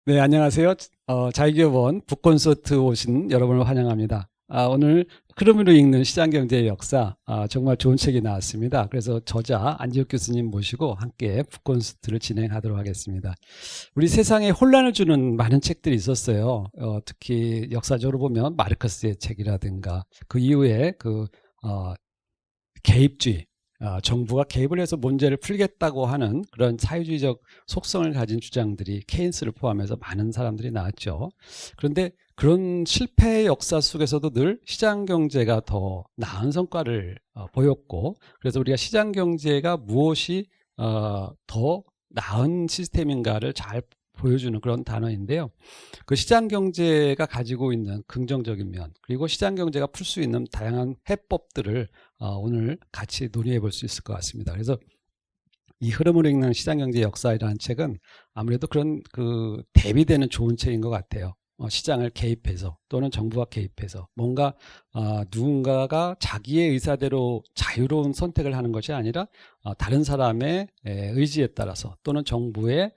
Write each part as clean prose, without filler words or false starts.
네, 안녕하세요. 자유기업원 북콘서트 오신 여러분을 환영합니다. 오늘 흐름으로 읽는 시장경제의 역사, 정말 좋은 책이 나왔습니다. 그래서 저자 안지욱 교수님 모시고 함께 북콘서트를 진행하도록 하겠습니다. 우리 세상에 혼란을 주는 많은 책들이 있었어요. 특히 역사적으로 보면 마르크스의 책이라든가 그 이후에 개입주의, 정부가 개입을 해서 문제를 풀겠다고 하는 그런 사회주의적 속성을 가진 주장들이 케인스를 포함해서 많은 사람들이 나왔죠. 그런데 그런 실패의 역사 속에서도 늘 시장경제가 더 나은 성과를 보였고, 그래서 우리가 시장경제가 무엇이 더 나은 시스템인가를 잘 보여주는 그런 단어인데요. 그 시장경제가 가지고 있는 긍정적인 면, 그리고 시장경제가 풀 수 있는 다양한 해법들을 오늘 같이 논의해 볼 수 있을 것 같습니다. 그래서 이 흐름을 읽는 시장경제 역사이라는 책은 아무래도 그런 대비되는 좋은 책인 것 같아요. 시장을 개입해서 또는 정부가 개입해서 뭔가 누군가가 자기의 의사대로 자유로운 선택을 하는 것이 아니라 다른 사람의 의지에 따라서 또는 정부의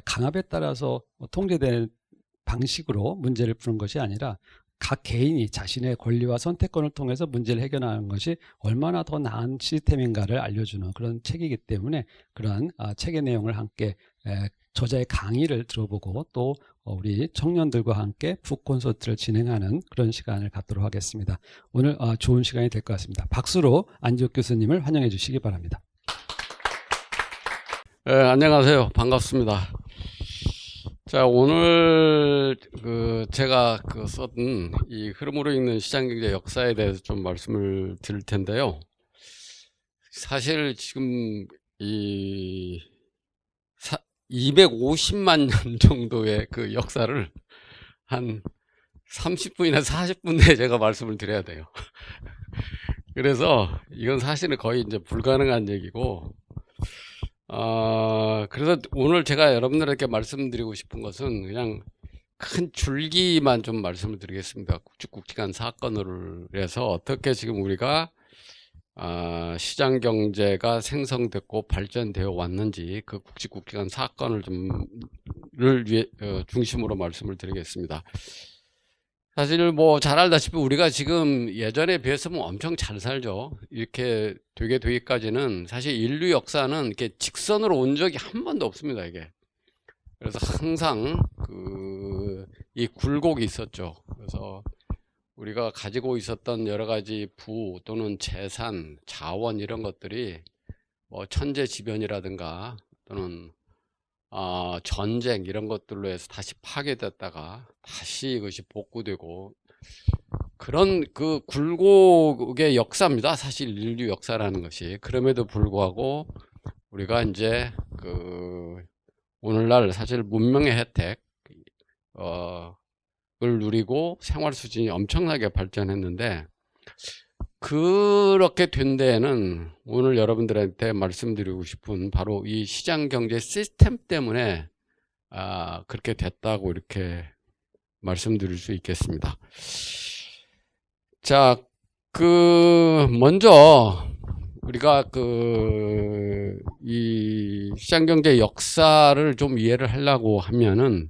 강압에 따라서 통제되는 방식으로 문제를 푸는 것이 아니라 각 개인이 자신의 권리와 선택권을 통해서 문제를 해결하는 것이 얼마나 더 나은 시스템인가를 알려주는 그런 책이기 때문에 그러한 책의 내용을 함께 저자의 강의를 들어보고 또 우리 청년들과 함께 북콘서트를 진행하는 그런 시간을 갖도록 하겠습니다. 오늘 좋은 시간이 될 것 같습니다. 박수로 안지욱 교수님을 환영해 주시기 바랍니다. 안녕하세요. 반갑습니다. 자, 오늘 제가 썼던 이 흐름으로 읽는 시장경제 역사에 대해서 좀 말씀을 드릴 텐데요. 사실 지금 이 250만 년 정도의 그 역사를 한 30분이나 40분 내에 제가 말씀을 드려야 돼요. 그래서 이건 사실은 거의 이제 불가능한 얘기고, 그래서 오늘 제가 여러분들에게 말씀드리고 싶은 것은 그냥 큰 줄기만 좀 말씀을 드리겠습니다. 굵직굵직한 사건을 해서 어떻게 지금 우리가 시장 경제가 생성됐고 발전되어 왔는지 그 굵직굵직한 사건을 중심으로 말씀을 드리겠습니다. 사실 뭐 잘 알다시피 우리가 지금 예전에 비해서는 엄청 잘 살죠. 이렇게 되기까지는 사실 인류 역사는 이렇게 직선으로 온 적이 한 번도 없습니다, 이게. 그래서 항상 이 굴곡이 있었죠. 그래서 우리가 가지고 있었던 여러 가지 부 또는 재산, 자원 이런 것들이 뭐 천재지변이라든가 또는 전쟁 이런 것들로 해서 다시 파괴됐다가 다시 이것이 복구되고 그런 그 굴곡의 역사입니다. 사실 인류 역사라는 것이. 그럼에도 불구하고 우리가 이제 오늘날 사실 문명의 혜택 을 누리고 생활 수준이 엄청나게 발전했는데 그렇게 된 데에는 오늘 여러분들한테 말씀드리고 싶은 바로 이 시장 경제 시스템 때문에 그렇게 됐다고 이렇게 말씀드릴 수 있겠습니다. 자, 먼저 우리가 이 시장 경제 역사를 좀 이해를 하려고 하면은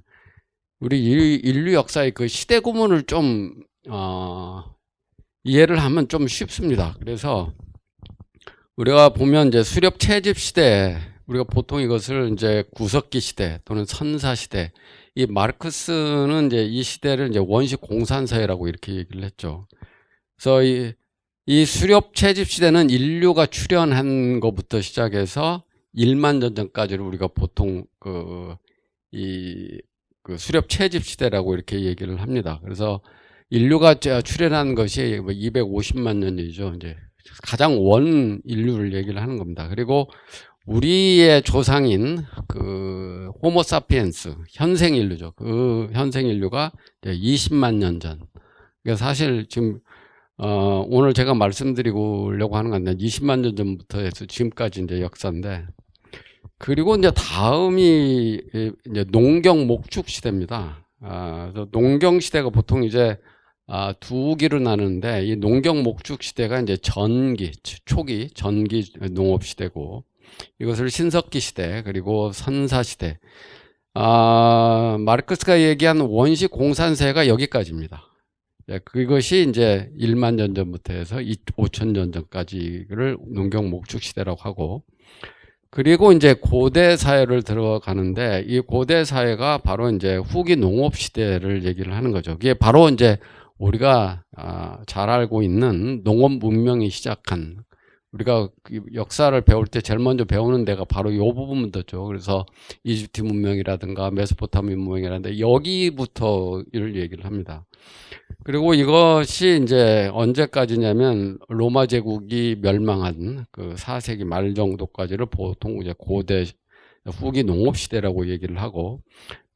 우리 인류 역사의 그 시대 구문을 좀 이해를 하면 좀 쉽습니다. 그래서 우리가 보면 이제 수렵 채집 시대, 우리가 보통 이것을 이제 구석기 시대 또는 선사 시대, 이 마르크스는 이제 이 시대를 이제 원시 공산사회라고 이렇게 얘기를 했죠. 그래서 이 수렵 채집 시대는 인류가 출현한 것부터 시작해서 1만 년 전까지를 우리가 보통 수렵 채집 시대라고 이렇게 얘기를 합니다. 그래서 인류가 출현한 것이 250만 년이죠. 이제 가장 원 인류를 얘기를 하는 겁니다. 그리고 우리의 조상인 호모 사피엔스 현생 인류죠. 그 현생 인류가 20만 년 전. 그러니까 사실 지금 오늘 제가 말씀드리려고 하는 건 20만 년 전부터 해서 지금까지 이제 역사인데, 그리고 이제 다음이 이제 농경 목축 시대입니다. 그래서 농경 시대가 보통 이제 두 기로 나누는데, 이 농경 목축 시대가 이제 초기 전기 농업 시대고, 이것을 신석기 시대 그리고 선사 시대. 마르크스가 얘기한 원시 공산세가 여기까지입니다. 그것이 이제 1만 년 전부터 해서 5천 년 전까지를 농경 목축 시대라고 하고, 그리고 이제 고대 사회를 들어가는데 이 고대 사회가 바로 이제 후기 농업 시대를 얘기를 하는 거죠. 그게 바로 이제 우리가 잘 알고 있는 농업 문명이 시작한, 우리가 역사를 배울 때 제일 먼저 배우는 데가 바로 이 부분부터죠. 그래서 이집트 문명이라든가 메소포타미아 문명이라든가 여기부터를 얘기를 합니다. 그리고 이것이 이제 언제까지냐면 로마 제국이 멸망한 그 4세기 말 정도까지를 보통 이제 고대 후기 농업 시대라고 얘기를 하고,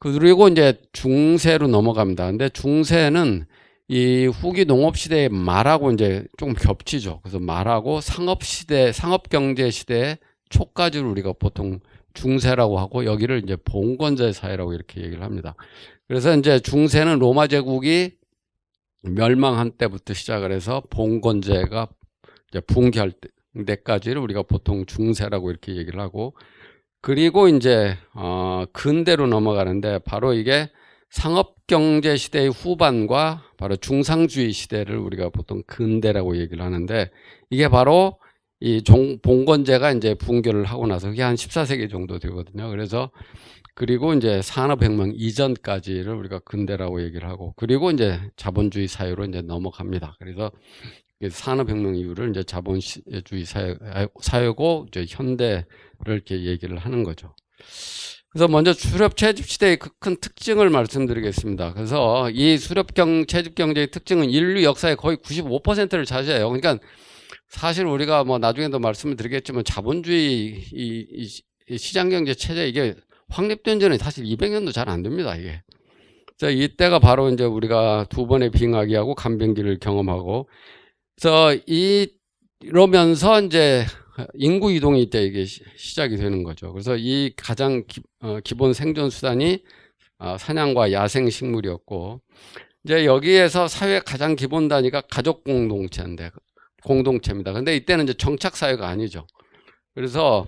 그리고 이제 중세로 넘어갑니다. 근데 중세는 이 후기 농업 시대의 말하고 이제 좀 겹치죠. 그래서 말하고 상업 시대, 상업 경제 시대의 초까지를 우리가 보통 중세라고 하고, 여기를 이제 봉건제 사회라고 이렇게 얘기를 합니다. 그래서 이제 중세는 로마 제국이 멸망한 때부터 시작을 해서 봉건제가 이제 붕괴할 때까지를 우리가 보통 중세라고 이렇게 얘기를 하고, 그리고 이제 근대로 넘어가는데 바로 이게 상업경제 시대의 후반과 바로 중상주의 시대를 우리가 보통 근대라고 얘기를 하는데, 이게 바로 이 봉건제가 이제 붕괴를 하고 나서 그게 한 14세기 정도 되거든요. 그래서 그리고 이제 산업혁명 이전까지를 우리가 근대라고 얘기를 하고, 그리고 이제 자본주의 사회로 이제 넘어갑니다. 그래서 산업혁명 이후를 이제 자본주의 사회고 이제 현대를 이렇게 얘기를 하는 거죠. 그래서 먼저 수렵 채집 시대의 그 큰 특징을 말씀드리겠습니다. 그래서 이 수렵 채집 경제의 특징은 인류 역사의 거의 95%를 차지해요. 그러니까 사실 우리가 뭐 나중에도 말씀을 드리겠지만 자본주의 이 시장 경제 체제 이게 확립된 지는 사실 200년도 잘 안 됩니다, 이게. 그래서 이때가 바로 이제 우리가 두 번의 빙하기하고 간병기를 경험하고, 그래서 이러면서 이제 인구 이동이 이때 이게 시작이 되는 거죠. 그래서 이 가장 기본 생존 수단이 사냥과 야생 식물이었고, 이제 여기에서 사회 가장 기본 단위가 가족 공동체입니다. 근데 이때는 이제 정착 사회가 아니죠. 그래서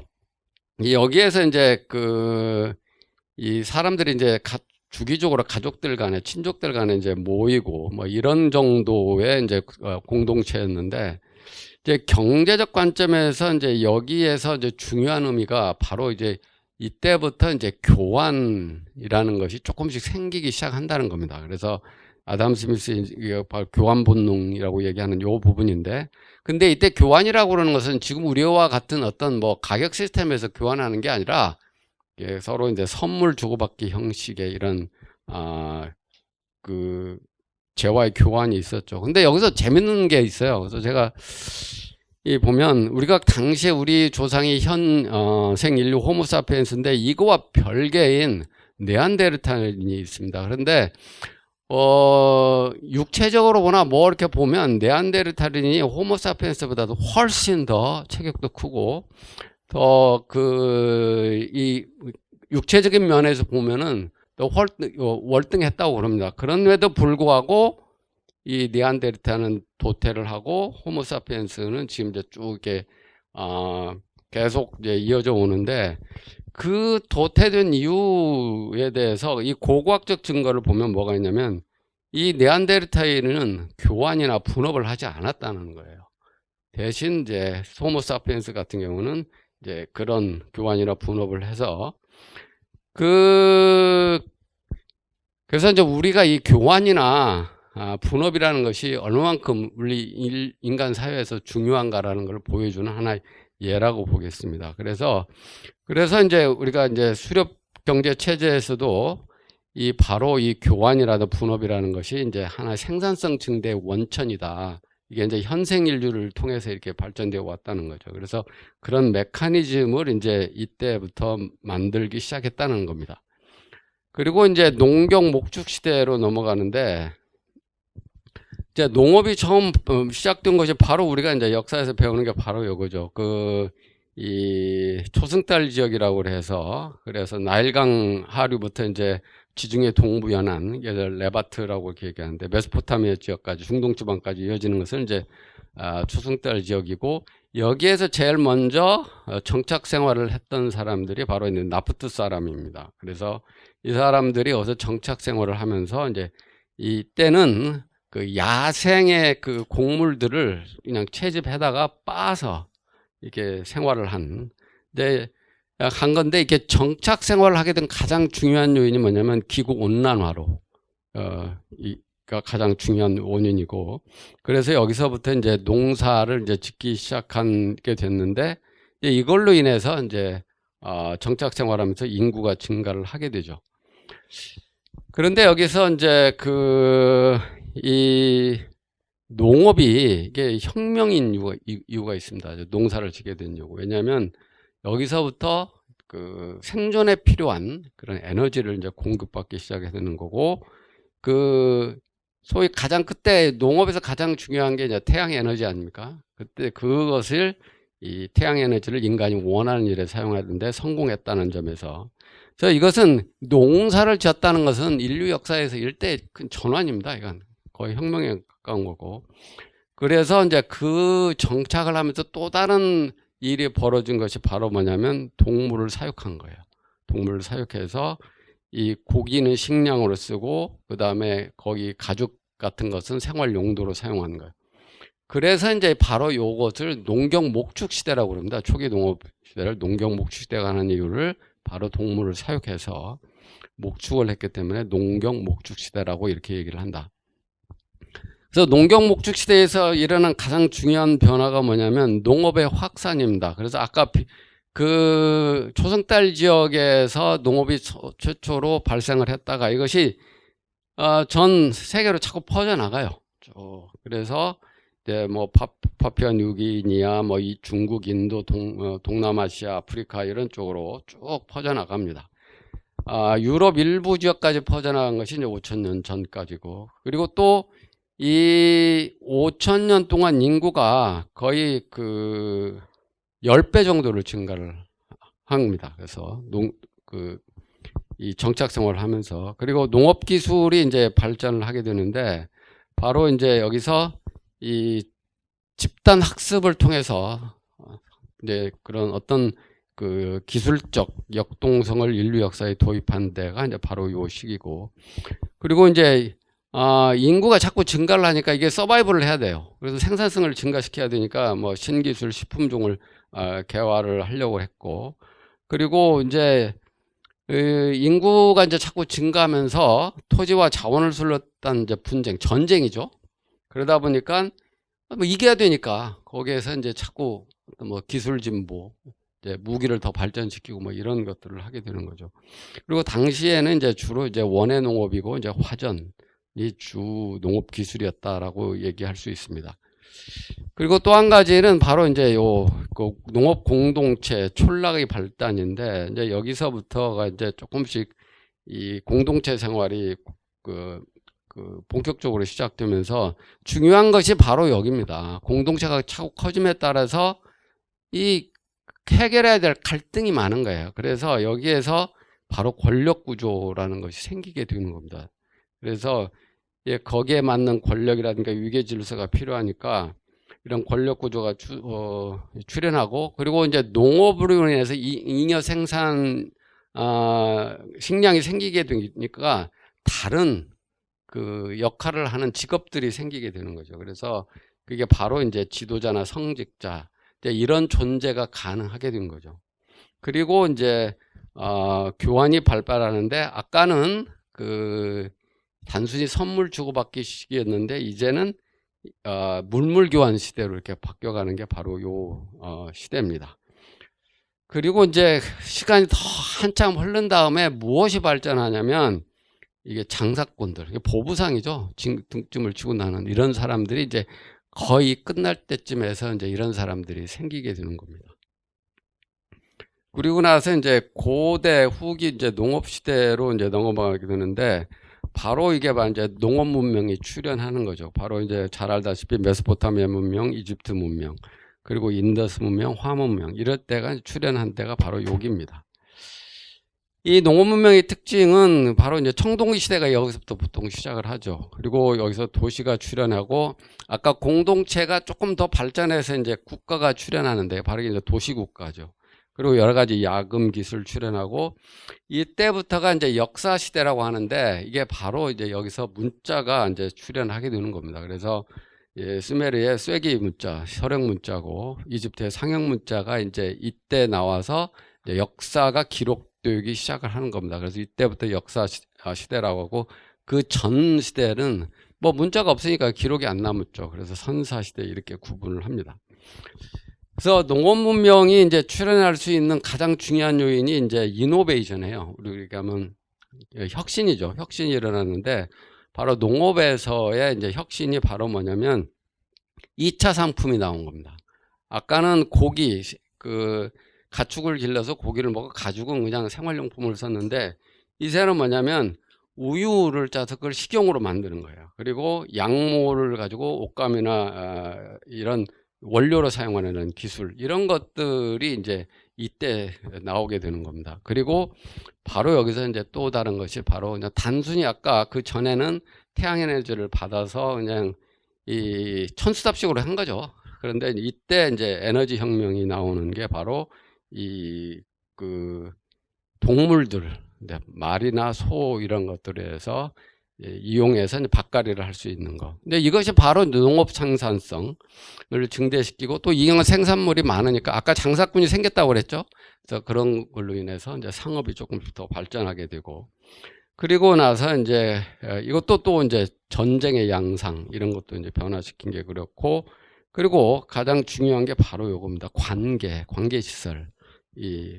여기에서 이제 이 사람들이 이제 주기적으로 가족들 간에 친족들 간에 이제 모이고 뭐 이런 정도의 이제 공동체였는데, 이제 경제적 관점에서 이제 여기에서 이제 중요한 의미가 바로 이제 이때부터 이제 교환이라는 것이 조금씩 생기기 시작한다는 겁니다. 그래서 아담 스미스 바로 교환 본능이라고 얘기하는 요 부분인데, 근데 이때 교환이라고 그러는 것은 지금 우리와 같은 어떤 뭐 가격 시스템에서 교환하는 게 아니라 서로 이제 선물 주고받기 형식의 이런 재화의 교환이 있었죠. 근데 여기서 재밌는 게 있어요. 그래서 제가 보면 우리가 당시에 우리 조상이 생 인류 호모사피엔스인데 이거와 별개인 네안데르탈인이 있습니다. 그런데 육체적으로 보나 뭐 이렇게 보면 네안데르탈인이 호모사피엔스보다도 훨씬 더 체격도 크고 더 이 육체적인 면에서 보면은 더 월등했다고 그럽니다. 그런데도 불구하고 이 네안데르탈은 도태를 하고 호모사피엔스는 지금 이제 쭉 이렇게 계속 이제 이어져 오는데, 그 도태된 이유에 대해서 이 고고학적 증거를 보면 뭐가 있냐면 이 네안데르탈인은 교환이나 분업을 하지 않았다는 거예요. 대신 이제 호모사피엔스 같은 경우는 이제 그런 교환이나 분업을 해서 그래서 이제 우리가 이 교환이나 분업이라는 것이 얼마만큼 우리 인간 사회에서 중요한가라는 걸 보여주는 하나의 예라고 보겠습니다. 그래서 이제 우리가 이제 수렵 경제 체제에서도 바로 이 교환이라든 분업이라는 것이 이제 하나의 생산성 증대의 원천이다. 이게 이제 현생 인류를 통해서 이렇게 발전되어 왔다는 거죠. 그래서 그런 메커니즘을 이제 이때부터 만들기 시작했다는 겁니다. 그리고 이제 농경 목축 시대로 넘어가는데, 이제 농업이 처음 시작된 것이 바로 우리가 이제 역사에서 배우는 게 바로 이거죠. 이 초승달 지역이라고 그래서 나일강 하류부터 이제 지중해 동부 연안, 레바트라고 이렇게 얘기하는데 메소포타미아 지역까지 중동 지방까지 이어지는 것은 이제 초승달 지역이고, 여기에서 제일 먼저 정착 생활을 했던 사람들이 바로 있는 나프트 사람입니다. 그래서 이 사람들이 어디서 정착 생활을 하면서 이제 이때는 그 야생의 그 곡물들을 그냥 채집해다가 빻아서 이렇게 생활을 한 건데, 이게 정착 생활을 하게 된 가장 중요한 요인이 뭐냐면 기후 온난화로 이가 가장 중요한 원인이고, 그래서 여기서부터 이제 농사를 이제 짓기 시작하게 됐는데, 이걸로 인해서 이제 정착 생활하면서 인구가 증가를 하게 되죠. 그런데 여기서 이제 이 농업이 이게 혁명인 이유가 있습니다. 농사를 짓게 된 이유. 왜냐하면 여기서부터 그 생존에 필요한 그런 에너지를 이제 공급받기 시작하게 되는 거고, 소위 그때 농업에서 가장 중요한 게 이제 태양 에너지 아닙니까? 그때 그것을 이 태양 에너지를 인간이 원하는 일에 사용하는데 성공했다는 점에서, 이것은 농사를 지었다는 것은 인류 역사에서 일대 큰 전환입니다. 이건 거의 혁명에 가까운 거고, 그래서 이제 그 정착을 하면서 또 다른 일이 벌어진 것이 바로 뭐냐면 동물을 사육한 거예요. 동물을 사육해서 이 고기는 식량으로 쓰고, 그 다음에 거기 가죽 같은 것은 생활 용도로 사용하는 거예요. 그래서 이제 바로 요것을 농경 목축 시대라고 그럽니다. 초기 농업 시대를 농경 목축 시대가 하는 이유를 바로 동물을 사육해서 목축을 했기 때문에 농경 목축 시대라고 이렇게 얘기를 한다. 그래서 농경 목축 시대에서 일어난 가장 중요한 변화가 뭐냐면 농업의 확산입니다. 그래서 아까 그 초승달 지역에서 농업이 최초로 발생을 했다가 이것이 전 세계로 자꾸 퍼져나가요. 그래서 이제 뭐 파푸아 뉴기니아, 뭐 이 중국, 인도, 동남아시아, 아프리카 이런 쪽으로 쭉 퍼져나갑니다. 유럽 일부 지역까지 퍼져나간 것이 이제 5,000년 전까지고, 그리고 또 이 5,000년 동안 인구가 거의 그 10배 정도를 증가를 합니다. 그래서 이 정착 생활을 하면서, 그리고 농업 기술이 이제 발전을 하게 되는데, 바로 이제 여기서 이 집단 학습을 통해서 이제 그런 어떤 그 기술적 역동성을 인류 역사에 도입한 데가 이제 바로 요 시기고, 그리고 이제 인구가 자꾸 증가를 하니까 이게 서바이벌을 해야 돼요. 그래서 생산성을 증가시켜야 되니까 뭐 신기술 식품종을 개발을 하려고 했고, 그리고 이제 인구가 이제 자꾸 증가하면서 토지와 자원을 술렸다는 이제 분쟁, 전쟁이죠. 그러다 보니까 뭐 이겨야 되니까 거기에서 이제 자꾸 뭐 기술 진보, 이제 무기를 더 발전시키고 뭐 이런 것들을 하게 되는 거죠. 그리고 당시에는 이제 주로 이제 원예 농업이고 이제 화전이 주 농업 기술이었다라고 얘기할 수 있습니다. 그리고 또 한 가지는 바로 이제 그 농업 공동체 촌락의 발단인데, 이제 여기서부터가 이제 조금씩 이 공동체 생활이 본격적으로 시작되면서 중요한 것이 바로 여기입니다. 공동체가 차고 커짐에 따라서 이 해결해야 될 갈등이 많은 거예요. 그래서 여기에서 바로 권력 구조라는 것이 생기게 되는 겁니다. 그래서 거기에 맞는 권력이라든가 위계 질서가 필요하니까 이런 권력 구조가 출현하고, 그리고 이제 농업으로 인해서 잉여 생산 식량이 생기게 되니까 다른 그 역할을 하는 직업들이 생기게 되는 거죠. 그래서 그게 바로 이제 지도자나 성직자, 이제 이런 존재가 가능하게 된 거죠. 그리고 이제 교환이 발달하는데, 아까는 단순히 선물 주고받기 시기였는데 이제는 물물 교환 시대로 이렇게 바뀌어가는 게 바로 요 시대입니다. 그리고 이제 시간이 더 한참 흐른 다음에 무엇이 발전하냐면, 이게 장사꾼들, 이게 보부상이죠. 등짐을 지고 나는 이런 사람들이 이제 거의 끝날 때쯤에서 이제 이런 사람들이 생기게 되는 겁니다. 그리고 나서 이제 고대 후기 이제 농업 시대로 이제 넘어가게 되는데, 바로 이게 이제 농업 문명이 출현하는 거죠. 바로 이제 잘 알다시피 메소포타미아 문명, 이집트 문명, 그리고 인더스 문명, 화 문명, 이럴 때가 출현한 때가 바로 여기입니다. 이 농업 문명의 특징은 바로 이제 청동기 시대가 여기서부터 보통 시작을 하죠. 그리고 여기서 도시가 출현하고, 아까 공동체가 조금 더 발전해서 이제 국가가 출현하는데 바로 이제 도시국가죠. 그리고 여러 가지 야금 기술 출현하고 이때부터가 이제 역사 시대라고 하는데 이게 바로 이제 여기서 문자가 이제 출현하게 되는 겁니다. 그래서 수메르의 쐐기 문자, 혈액 문자고 이집트의 상형 문자가 이제 이때 나와서 이제 역사가 기록되기 시작을 하는 겁니다. 그래서 이때부터 역사 시대라고 하고 그 전 시대는 뭐 문자가 없으니까 기록이 안 남았죠. 그래서 선사 시대 이렇게 구분을 합니다. 그래서 농업 문명이 이제 출현할 수 있는 가장 중요한 요인이 이제 이노베이션이에요. 우리가 하면 혁신이죠. 혁신이 일어나는데 바로 농업에서의 이제 혁신이 바로 뭐냐면 2차 상품이 나온 겁니다. 아까는 고기, 가축을 길러서 고기를 먹어 가죽은 그냥 생활용품을 썼는데 이제는 뭐냐면 우유를 짜서 그걸 식용으로 만드는 거예요. 그리고 양모를 가지고 옷감이나 이런 원료로 사용하는 기술, 이런 것들이 이제 이때 나오게 되는 겁니다. 그리고 바로 여기서 이제 또 다른 것이 바로 그냥 단순히 아까 그 전에는 태양에너지를 받아서 그냥 이 천수답식으로 한 거죠. 그런데 이때 이제 에너지 혁명이 나오는 게 바로 동물들, 말이나 소 이런 것들에서 이용해서 이제 밭갈이를 할 수 있는 거. 근데 이것이 바로 농업 생산성을 증대시키고 또 이런 생산물이 많으니까 아까 장사꾼이 생겼다고 그랬죠. 그래서 그런 걸로 인해서 이제 상업이 조금 더 발전하게 되고, 그리고 나서 이제 이것도 또 이제 전쟁의 양상 이런 것도 이제 변화시킨 게 그렇고, 그리고 가장 중요한 게 바로 요겁니다. 관계 시설.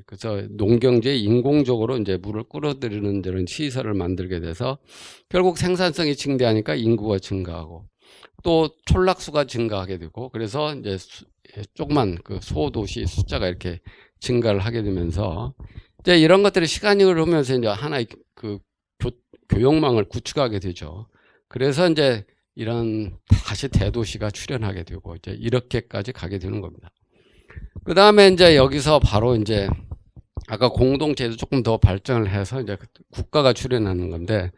그래서 농경지에 인공적으로 이제 물을 끌어들이는 이런 시설을 만들게 돼서 결국 생산성이 증대하니까 인구가 증가하고 또 촌락수가 증가하게 되고, 그래서 이제 조그만 그 소도시 숫자가 이렇게 증가를 하게 되면서 이제 이런 것들이 시간이 흐르면서 이제 하나의 그 교역망을 구축하게 되죠. 그래서 이제 이런 다시 대도시가 출현하게 되고 이제 이렇게까지 가게 되는 겁니다. 그 다음에 이제 여기서 바로 이제 아까 공동체에서 조금 더 발전을 해서 이제 국가가 출현하는 건데,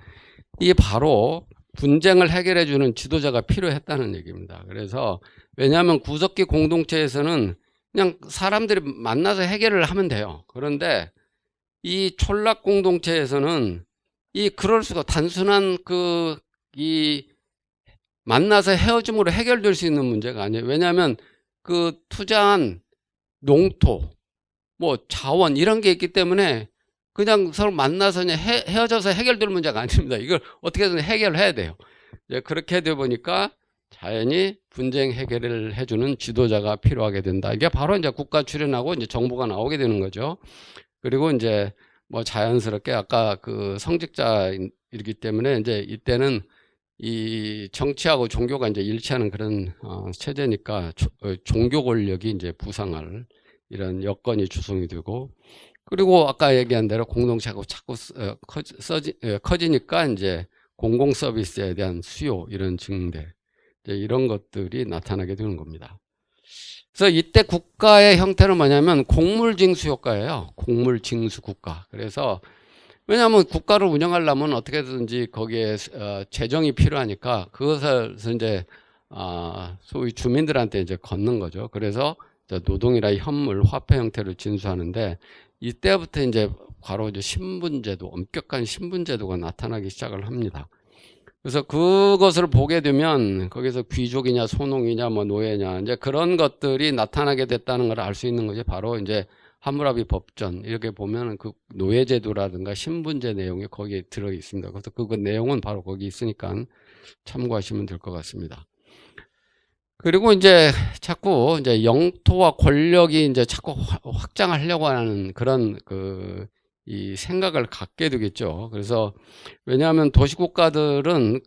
이 바로 분쟁을 해결해 주는 지도자가 필요했다는 얘기입니다. 그래서 왜냐하면 구석기 공동체에서는 그냥 사람들이 만나서 해결을 하면 돼요. 그런데 이 촌락 공동체에서는 그럴 수가 단순한 이 만나서 헤어짐으로 해결될 수 있는 문제가 아니에요. 왜냐하면 그 투자한 농토, 뭐 자원 이런 게 있기 때문에 그냥 서로 만나서 그냥 헤어져서 해결될 문제가 아닙니다. 이걸 어떻게든 해결해야 돼요. 이제 그렇게 되다 보니까 자연히 분쟁 해결을 해주는 지도자가 필요하게 된다. 이게 바로 이제 국가 출현하고 이제 정부가 나오게 되는 거죠. 그리고 이제 뭐 자연스럽게 아까 그 성직자이기 때문에 이제 이때는 이 정치하고 종교가 이제 일치하는 그런 체제니까 종교 권력이 이제 부상할 이런 여건이 조성이 되고, 그리고 아까 얘기한 대로 공동체하고 자꾸 커지니까 이제 공공 서비스에 대한 수요 이런 증대, 이제 이런 것들이 나타나게 되는 겁니다. 그래서 이때 국가의 형태는 뭐냐면 곡물징수 효과예요. 곡물징수 국가. 그래서 왜냐하면 국가를 운영하려면 어떻게든지 거기에 재정이 필요하니까 그것을 이제 소위 주민들한테 이제 걷는 거죠. 그래서 노동이나 현물, 화폐 형태로 진수하는데 이때부터 이제 바로 이제 신분제도, 엄격한 신분제도가 나타나기 시작을 합니다. 그래서 그것을 보게 되면 거기서 귀족이냐 소농이냐 뭐 노예냐 이제 그런 것들이 나타나게 됐다는 걸 알 수 있는 것이 바로 이제 함무라비 법전 이렇게 보면 그 노예제도라든가 신분제 내용이 거기에 들어 있습니다. 그래서 그 내용은 바로 거기 있으니까 참고하시면 될 것 같습니다. 그리고 이제 자꾸 이제 영토와 권력이 이제 자꾸 확장하려고 하는 그런 이 생각을 갖게 되겠죠. 그래서 왜냐하면 도시국가들은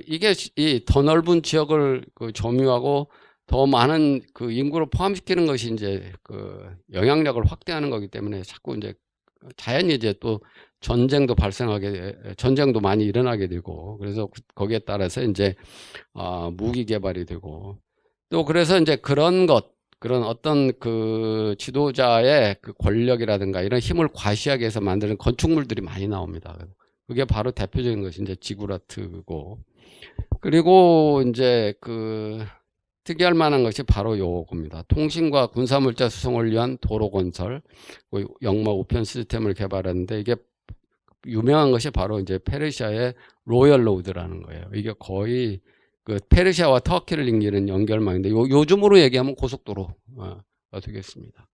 이게 이 더 넓은 지역을 점유하고 더 많은 인구를 포함시키는 것이 이제 영향력을 확대하는 거기 때문에 자꾸 이제 자연히 이제 또 전쟁도 전쟁도 많이 일어나게 되고, 그래서 거기에 따라서 이제 무기 개발이 되고, 또 그래서 이제 그런 어떤 지도자의 권력이라든가 이런 힘을 과시하기 위해서 만드는 건축물들이 많이 나옵니다. 그게 바로 대표적인 것이 이제 지구라트고, 그리고 이제 특이할 만한 것이 바로 요겁니다. 통신과 군사물자 수송을 위한 도로 건설, 영마 우편 시스템을 개발했는데 이게 유명한 것이 바로 이제 페르시아의 로열 로드라는 거예요. 이게 거의 그 페르시아와 터키를 잇는 연결망인데 요즘으로 얘기하면 고속도로가 되겠습니다.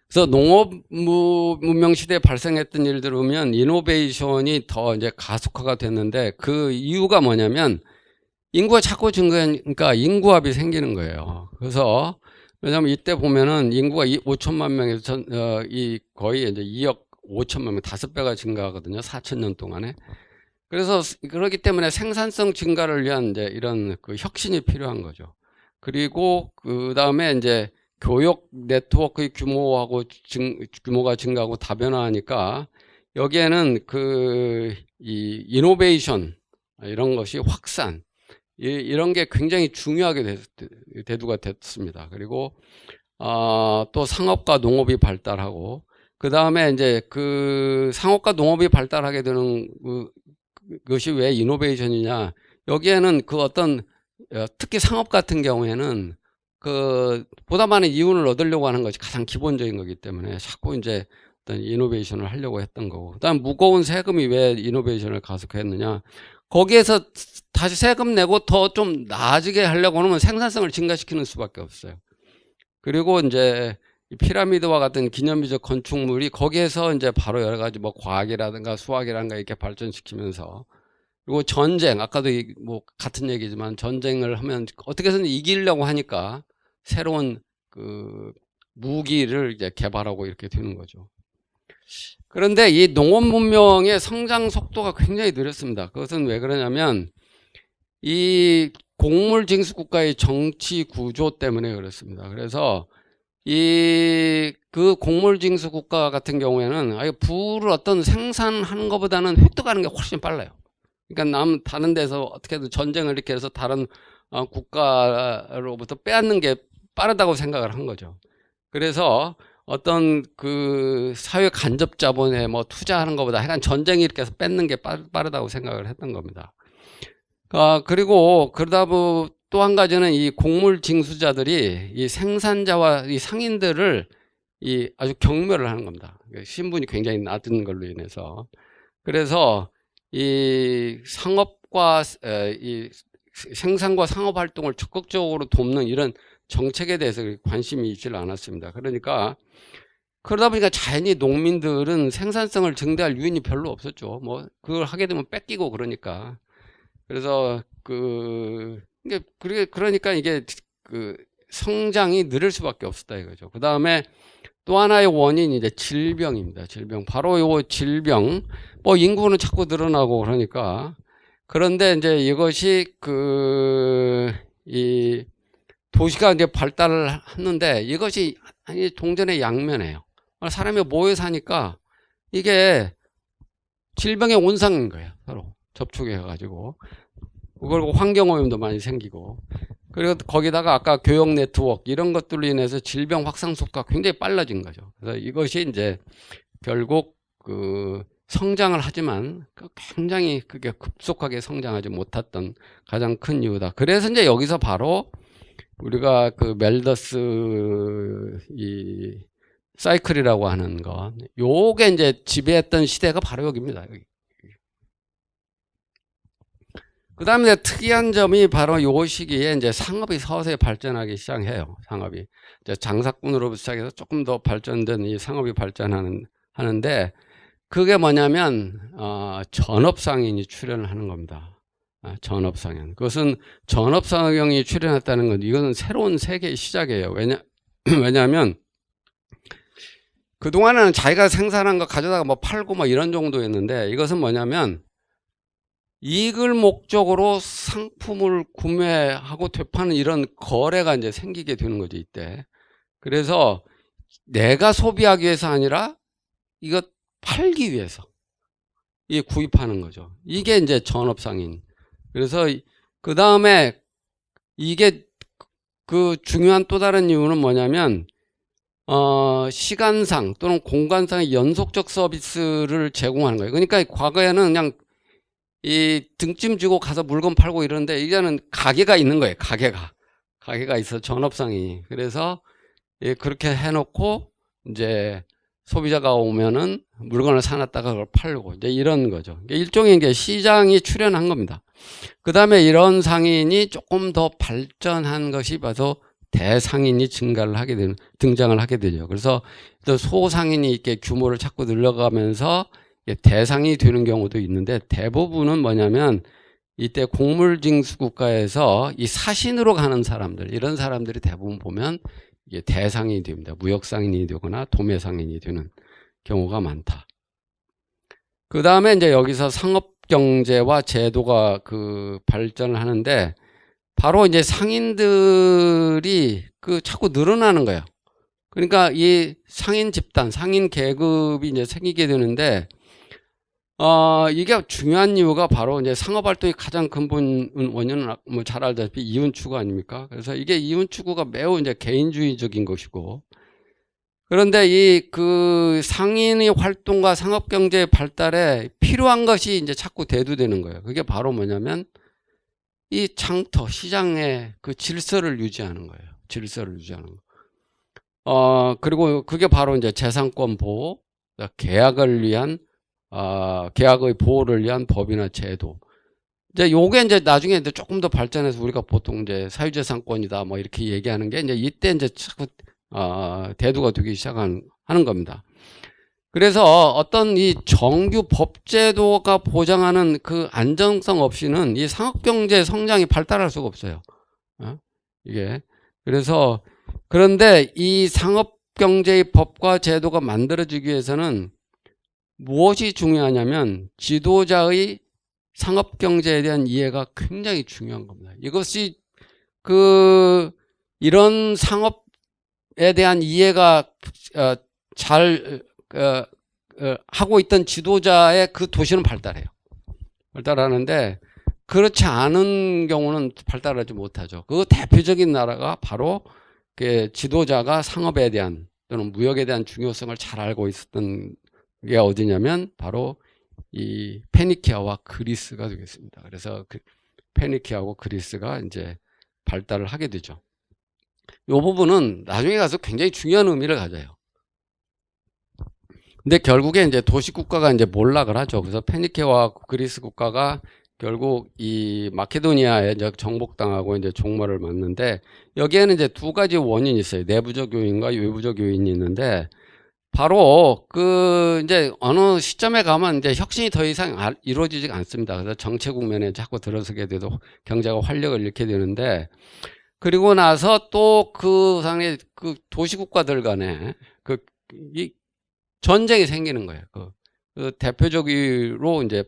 그래서 농업 문명 시대에 발생했던 일들을 보면 이노베이션이 더 이제 가속화가 됐는데 그 이유가 뭐냐면 인구가 자꾸 증가하니까 인구합이 생기는 거예요. 그래서 왜냐하면 이때 보면은 인구가 5천만 명에서 거의 이제 2억 5천만 명, 5배가 증가하거든요. 4천년 동안에. 그래서 그렇기 때문에 생산성 증가를 위한 이제 이런 그 혁신이 필요한 거죠. 그리고 그 다음에 이제 교육 네트워크의 규모가 증가하고 다변화하니까 여기에는 이 이노베이션 이런 것이 확산 이런 게 굉장히 중요하게 대두가 됐습니다. 그리고 또 상업과 농업이 발달하고 그 다음에 이제 그 상업과 농업이 발달하게 되는 그것이 왜 이노베이션이냐? 여기에는 그 어떤 특히 상업 같은 경우에는 그 보다 많은 이윤을 얻으려고 하는 것이 가장 기본적인 거기 때문에 자꾸 이제 어떤 이노베이션을 하려고 했던 거고. 그다음 무거운 세금이 왜 이노베이션을 가속화했느냐? 거기에서 다시 세금 내고 더 좀 나아지게 하려고 하면 생산성을 증가시키는 수밖에 없어요. 그리고 이제 이 피라미드와 같은 기념비적 건축물이 거기에서 이제 바로 여러 가지 뭐 과학이라든가 수학이라든가 이렇게 발전시키면서 그리고 전쟁 아까도 뭐 같은 얘기지만 전쟁을 하면 어떻게 해서든 이기려고 하니까 새로운 그 무기를 이제 개발하고 이렇게 되는 거죠. 그런데 이 농업 문명의 성장 속도가 굉장히 느렸습니다. 그것은 왜 그러냐면 이 곡물 징수 국가의 정치 구조 때문에 그렇습니다. 그래서 그 곡물 징수 국가 같은 경우에는 아예 부를 어떤 생산하는 것보다는 획득하는 게 훨씬 빨라요. 그러니까 다른 데서 어떻게든 전쟁을 이렇게 해서 다른 국가로부터 빼앗는 게 빠르다고 생각을 한 거죠. 그래서 어떤 그 사회 간접 자본에 뭐 투자하는 것보다 하여간 전쟁이 이렇게 해서 뺏는 게 빠르다고 생각을 했던 겁니다. 그리고 그러다 또 한 가지는 이 곡물 징수자들이 이 생산자와 이 상인들을 아주 경멸을 하는 겁니다. 신분이 굉장히 낮은 걸로 인해서. 그래서 이 상업과 이 생산과 상업 활동을 적극적으로 돕는 이런 정책에 대해서 관심이 있지 않았습니다. 그러다 보니까 자연히 농민들은 생산성을 증대할 유인이 별로 없었죠. 뭐 그걸 하게 되면 뺏기고 그러니까. 그래서 그러니까 이게 그 성장이 느릴 수밖에 없었다 이거죠. 그 다음에 또 하나의 원인이 이제 질병입니다. 질병. 바로 요 질병. 뭐 인구는 자꾸 늘어나고 그러니까. 그런데 이제 이것이 이 도시가 이제 발달을 하는데 이것이 아니 동전의 양면이에요. 사람이 모여 사니까 이게 질병의 온상인 거예요. 서로 접촉해 가지고. 그리고 환경오염도 많이 생기고 그리고 거기다가 아까 교육 네트워크 이런 것들로 인해서 질병 확산 속도가 굉장히 빨라진 거죠. 그래서 이것이 이제 결국 그 성장을 하지만 굉장히 그게 급속하게 성장하지 못했던 가장 큰 이유다. 그래서 이제 여기서 바로 우리가 그 멜더스 이 사이클이라고 하는 거 요게 이제 지배했던 시대가 바로 여기입니다. 그 다음에 특이한 점이 바로 요 시기에 이제 상업이 서서히 발전하기 시작해요. 상업이. 이제 장사꾼으로부터 시작해서 조금 더 발전된 이 상업이 하는데 그게 뭐냐면, 전업상인이 출연을 하는 겁니다. 전업상인. 그것은 전업상인이 출연했다는 건 이것은 새로운 세계의 시작이에요. 왜냐하면 그동안에는 자기가 생산한 거 가져다가 뭐 팔고 뭐 이런 정도였는데 이것은 뭐냐면 이익을 목적으로 상품을 구매하고 되파는 이런 거래가 이제 생기게 되는 거죠, 이때. 그래서 내가 소비하기 위해서 아니라 이거 팔기 위해서 이게 구입하는 거죠. 이게 이제 전업상인. 그래서 그 다음에 이게 그 중요한 또 다른 이유는 뭐냐면 시간상 또는 공간상의 연속적 서비스를 제공하는 거예요. 그러니까 과거에는 그냥 이 등짐 지고 가서 물건 팔고 이러는데 이제는 가게가 있는 거예요. 가게가 있어 전업상이. 그래서 예, 그렇게 해놓고 이제 소비자가 오면은 물건을 사놨다가 그걸 팔고 이제 이런 거죠. 일종의 이제 시장이 출현한 겁니다. 그 다음에 이런 상인이 조금 더 발전한 것이 바로 대상인이 등장을 하게 되죠. 그래서 또 소상인이 이렇게 규모를 자꾸 늘려가면서 대상이 되는 경우도 있는데 대부분은 뭐냐면 이때 곡물징수 국가에서 이 사신으로 가는 사람들, 이런 사람들이 대부분 보면 이게 대상이 됩니다. 무역상인이 되거나 도매상인이 되는 경우가 많다. 그 다음에 이제 여기서 상업경제와 제도가 그 발전을 하는데 바로 이제 상인들이 그 자꾸 늘어나는 거예요. 그러니까 이 상인 집단, 상인 계급이 이제 생기게 되는데 이게 중요한 이유가 바로 이제 상업활동의 가장 근본 원인은 뭐 잘 알다시피 이윤 추구 아닙니까? 그래서 이게 이윤 추구가 매우 이제 개인주의적인 것이고, 그런데 이 그 상인의 활동과 상업경제의 발달에 필요한 것이 이제 자꾸 대두되는 거예요. 그게 바로 뭐냐면 이 장터, 시장의 그 질서를 유지하는 거예요. 질서를 유지하는 거. 그리고 그게 바로 이제 재산권 보호, 계약을 위한 계약의 보호를 위한 법이나 제도. 이제 요게 이제 나중에 이제 조금 더 발전해서 우리가 보통 이제 사유재산권이다 뭐 이렇게 얘기하는 게 이제 이때 이제 자꾸 대두가 되기 하는 겁니다. 그래서 어떤 이 정규 법제도가 보장하는 그 안정성 없이는 이 상업경제 성장이 발달할 수가 없어요. 이게. 그래서 그런데 이 상업경제의 법과 제도가 만들어지기 위해서는 무엇이 중요하냐면 지도자의 상업경제에 대한 이해가 굉장히 중요한 겁니다. 이것이 이런 상업에 대한 이해가 잘 하고 있던 지도자의 그 도시는 발달해요. 발달하는데 그렇지 않은 경우는 발달하지 못하죠. 그 대표적인 나라가 바로 그 지도자가 상업에 대한 또는 무역에 대한 중요성을 잘 알고 있었던 게 어디냐면 바로 이 페니키아와 그리스가 되겠습니다. 그래서 페니키아하고 그리스가 이제 발달을 하게 되죠. 이 부분은 나중에 가서 굉장히 중요한 의미를 가져요. 근데 결국에 이제 도시 국가가 이제 몰락을 하죠. 그래서 페니키아와 그리스 국가가 결국 이 마케도니아에 이제 정복당하고 이제 종말을 맞는데 여기에는 이제 두 가지 원인이 있어요. 내부적 요인과 외부적 요인이 있는데 바로 이제 어느 시점에 가면 이제 혁신이 더 이상 이루어지지 않습니다. 그래서 정체 국면에 자꾸 들어서게 돼도 경제가 활력을 잃게 되는데 그리고 나서 또 그 상의 그 도시국가들 간에 이 전쟁이 생기는 거예요. 그 대표적으로 이제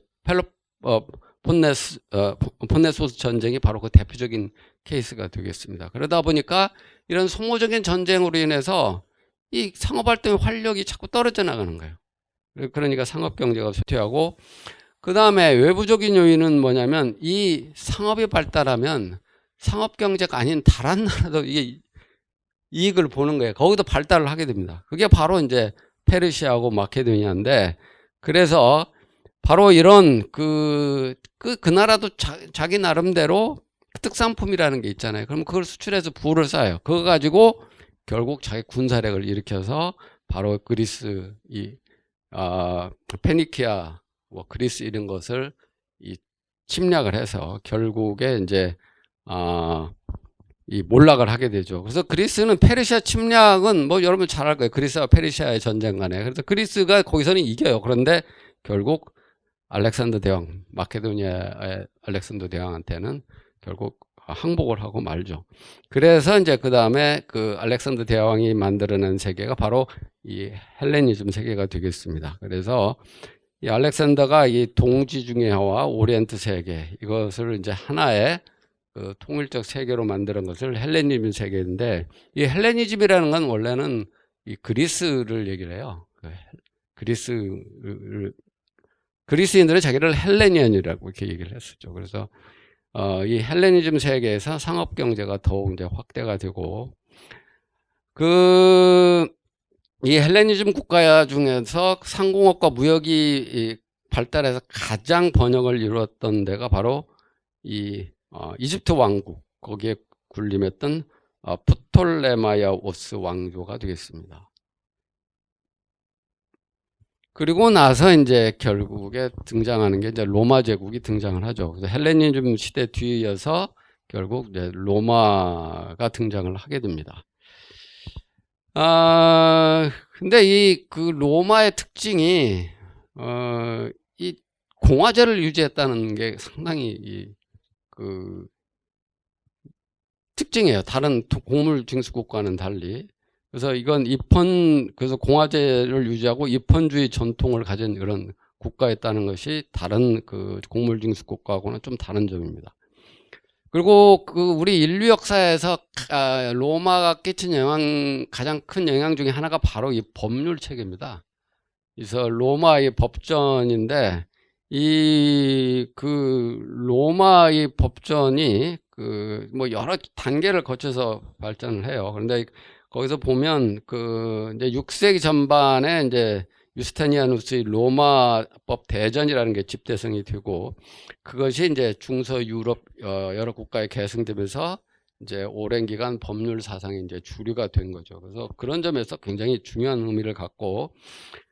폰네소스 전쟁이 바로 그 대표적인 케이스가 되겠습니다. 그러다 보니까 이런 소모적인 전쟁으로 인해서 이 상업활동의 활력이 자꾸 떨어져 나가는 거예요. 그러니까 상업경제가 쇠퇴하고 그 다음에 외부적인 요인은 뭐냐면 이 상업이 발달하면 상업경제가 아닌 다른 나라도 이게 이익을 보는 거예요. 거기도 발달을 하게 됩니다. 그게 바로 이제 페르시아하고 마케도니아인데 그래서 바로 이런 그 나라도 자기 나름대로 특산품이라는 게 있잖아요. 그럼 그걸 수출해서 부를 쌓아요. 그거 가지고 결국 자기 군사력을 일으켜서 바로 그리스 페니키아 뭐 그리스 이런 것을 침략을 해서 결국에 이제 이 몰락을 하게 되죠. 그래서 그리스는 페르시아 침략은 뭐 여러분 잘 알 거예요. 그리스와 페르시아의 전쟁 간에. 그래서 그리스가 거기서는 이겨요. 그런데 결국 알렉산더 대왕, 마케도니아의 알렉산더 대왕한테는 결국 항복을 하고 말죠. 그래서 이제 그 다음에 그 알렉산더 대왕이 만들어낸 세계가 바로 이 헬레니즘 세계가 되겠습니다. 그래서 이 알렉산더가 이 동지중해와 오리엔트 세계 이것을 이제 하나의 그 통일적 세계로 만드는 것을 헬레니즘 세계인데 이 헬레니즘이라는 건 원래는 이 그리스를 얘기를 해요. 그리스인들은 자기를 헬레니언이라고 이렇게 얘기를 했었죠. 그래서 이 헬레니즘 세계에서 상업 경제가 더욱 이제 확대가 되고 이 헬레니즘 국가 중에서 상공업과 무역이 발달해서 가장 번영을 이루었던 데가 바로 이 이집트 왕국, 거기에 군림했던 프톨레마이오스 왕조가 되겠습니다. 그리고 나서 이제 결국에 등장하는 게 이제 로마 제국이 등장을 하죠. 그래서 헬레니즘 시대 뒤이어서 결국 이제 로마가 등장을 하게 됩니다. 근데 이 그 로마의 특징이 이 공화제를 유지했다는 게 상당히 그 특징이에요. 다른 곡물 징수국과는 달리. 그래서 이건 그래서 공화제를 유지하고 입헌주의 전통을 가진 이런 국가였다는 것이 다른 그 곡물 징수국가하고는 좀 다른 점입니다. 그리고 그 우리 인류 역사에서 로마가 끼친 가장 큰 영향 중에 하나가 바로 이 법률 체계입니다. 그래서 로마의 법전인데 로마의 법전이 뭐 여러 단계를 거쳐서 발전을 해요. 그런데 거기서 보면 이제 6세기 전반에 이제 유스타니아누스의 로마법 대전이라는 게 집대성이 되고, 그것이 이제 중서 유럽 여러 국가에 계승되면서 이제 오랜 기간 법률 사상이 이제 주류가 된 거죠. 그래서 그런 점에서 굉장히 중요한 의미를 갖고,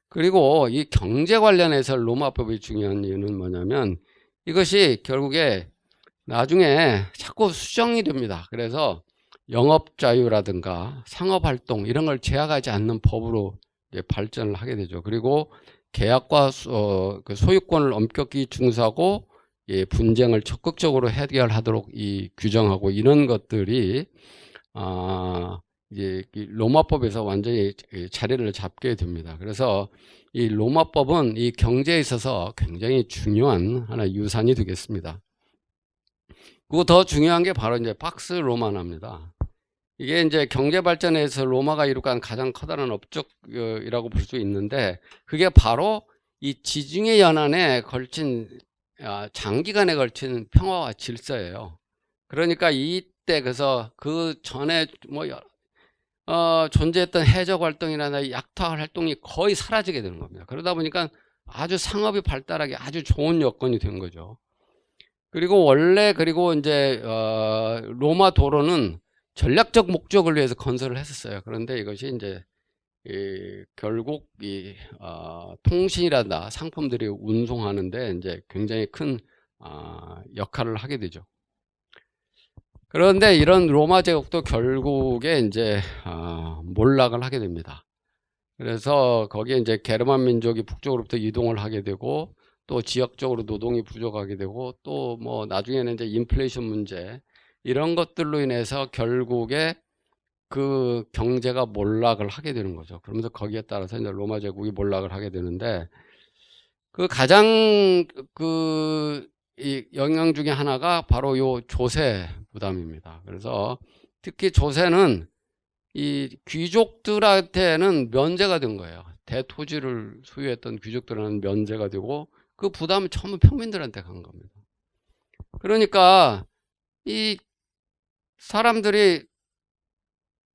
그리고 이 경제 관련해서 로마법이 중요한 이유는 뭐냐면 이것이 결국에 나중에 자꾸 수정이 됩니다. 그래서 영업자유라든가 상업활동 이런 걸 제약하지 않는 법으로 이제 발전을 하게 되죠. 그리고 계약과 그 소유권을 엄격히 준수하고 분쟁을 적극적으로 해결하도록 규정하고 이런 것들이 이제 로마법에서 완전히 자리를 잡게 됩니다. 그래서 이 로마법은 이 경제에 있어서 굉장히 중요한 하나의 유산이 되겠습니다. 그리고 더 중요한 게 바로 이제 팍스 로마나입니다. 이게 이제 경제 발전에서 로마가 이룩한 가장 커다란 업적이라고 볼 수 있는데, 그게 바로 이 지중해 연안에 걸친 장기간에 걸친 평화와 질서예요. 그러니까 이때 그래서 그 전에 뭐 존재했던 해적 활동이나 약탈 활동이 거의 사라지게 되는 겁니다. 그러다 보니까 아주 상업이 발달하기 아주 좋은 여건이 된 거죠. 그리고 이제 로마 도로는 전략적 목적을 위해서 건설을 했었어요. 그런데 이것이 이제 결국 통신이라든가 상품들이 운송하는데 이제 굉장히 큰 역할을 하게 되죠. 그런데 이런 로마 제국도 결국에 이제 몰락을 하게 됩니다. 그래서 거기에 이제 게르만 민족이 북쪽으로부터 이동을 하게 되고, 또 지역적으로 노동이 부족하게 되고, 또 뭐 나중에는 이제 인플레이션 문제 이런 것들로 인해서 결국에 그 경제가 몰락을 하게 되는 거죠. 그러면서 거기에 따라서 이제 로마 제국이 몰락을 하게 되는데, 그 가장 이 영향 중에 하나가 바로 요 조세 부담입니다. 그래서 특히 조세는 이 귀족들한테는 면제가 된 거예요. 대토지를 소유했던 귀족들은 면제가 되고, 그 부담은 전부 평민들한테 간 겁니다. 그러니까 이 사람들이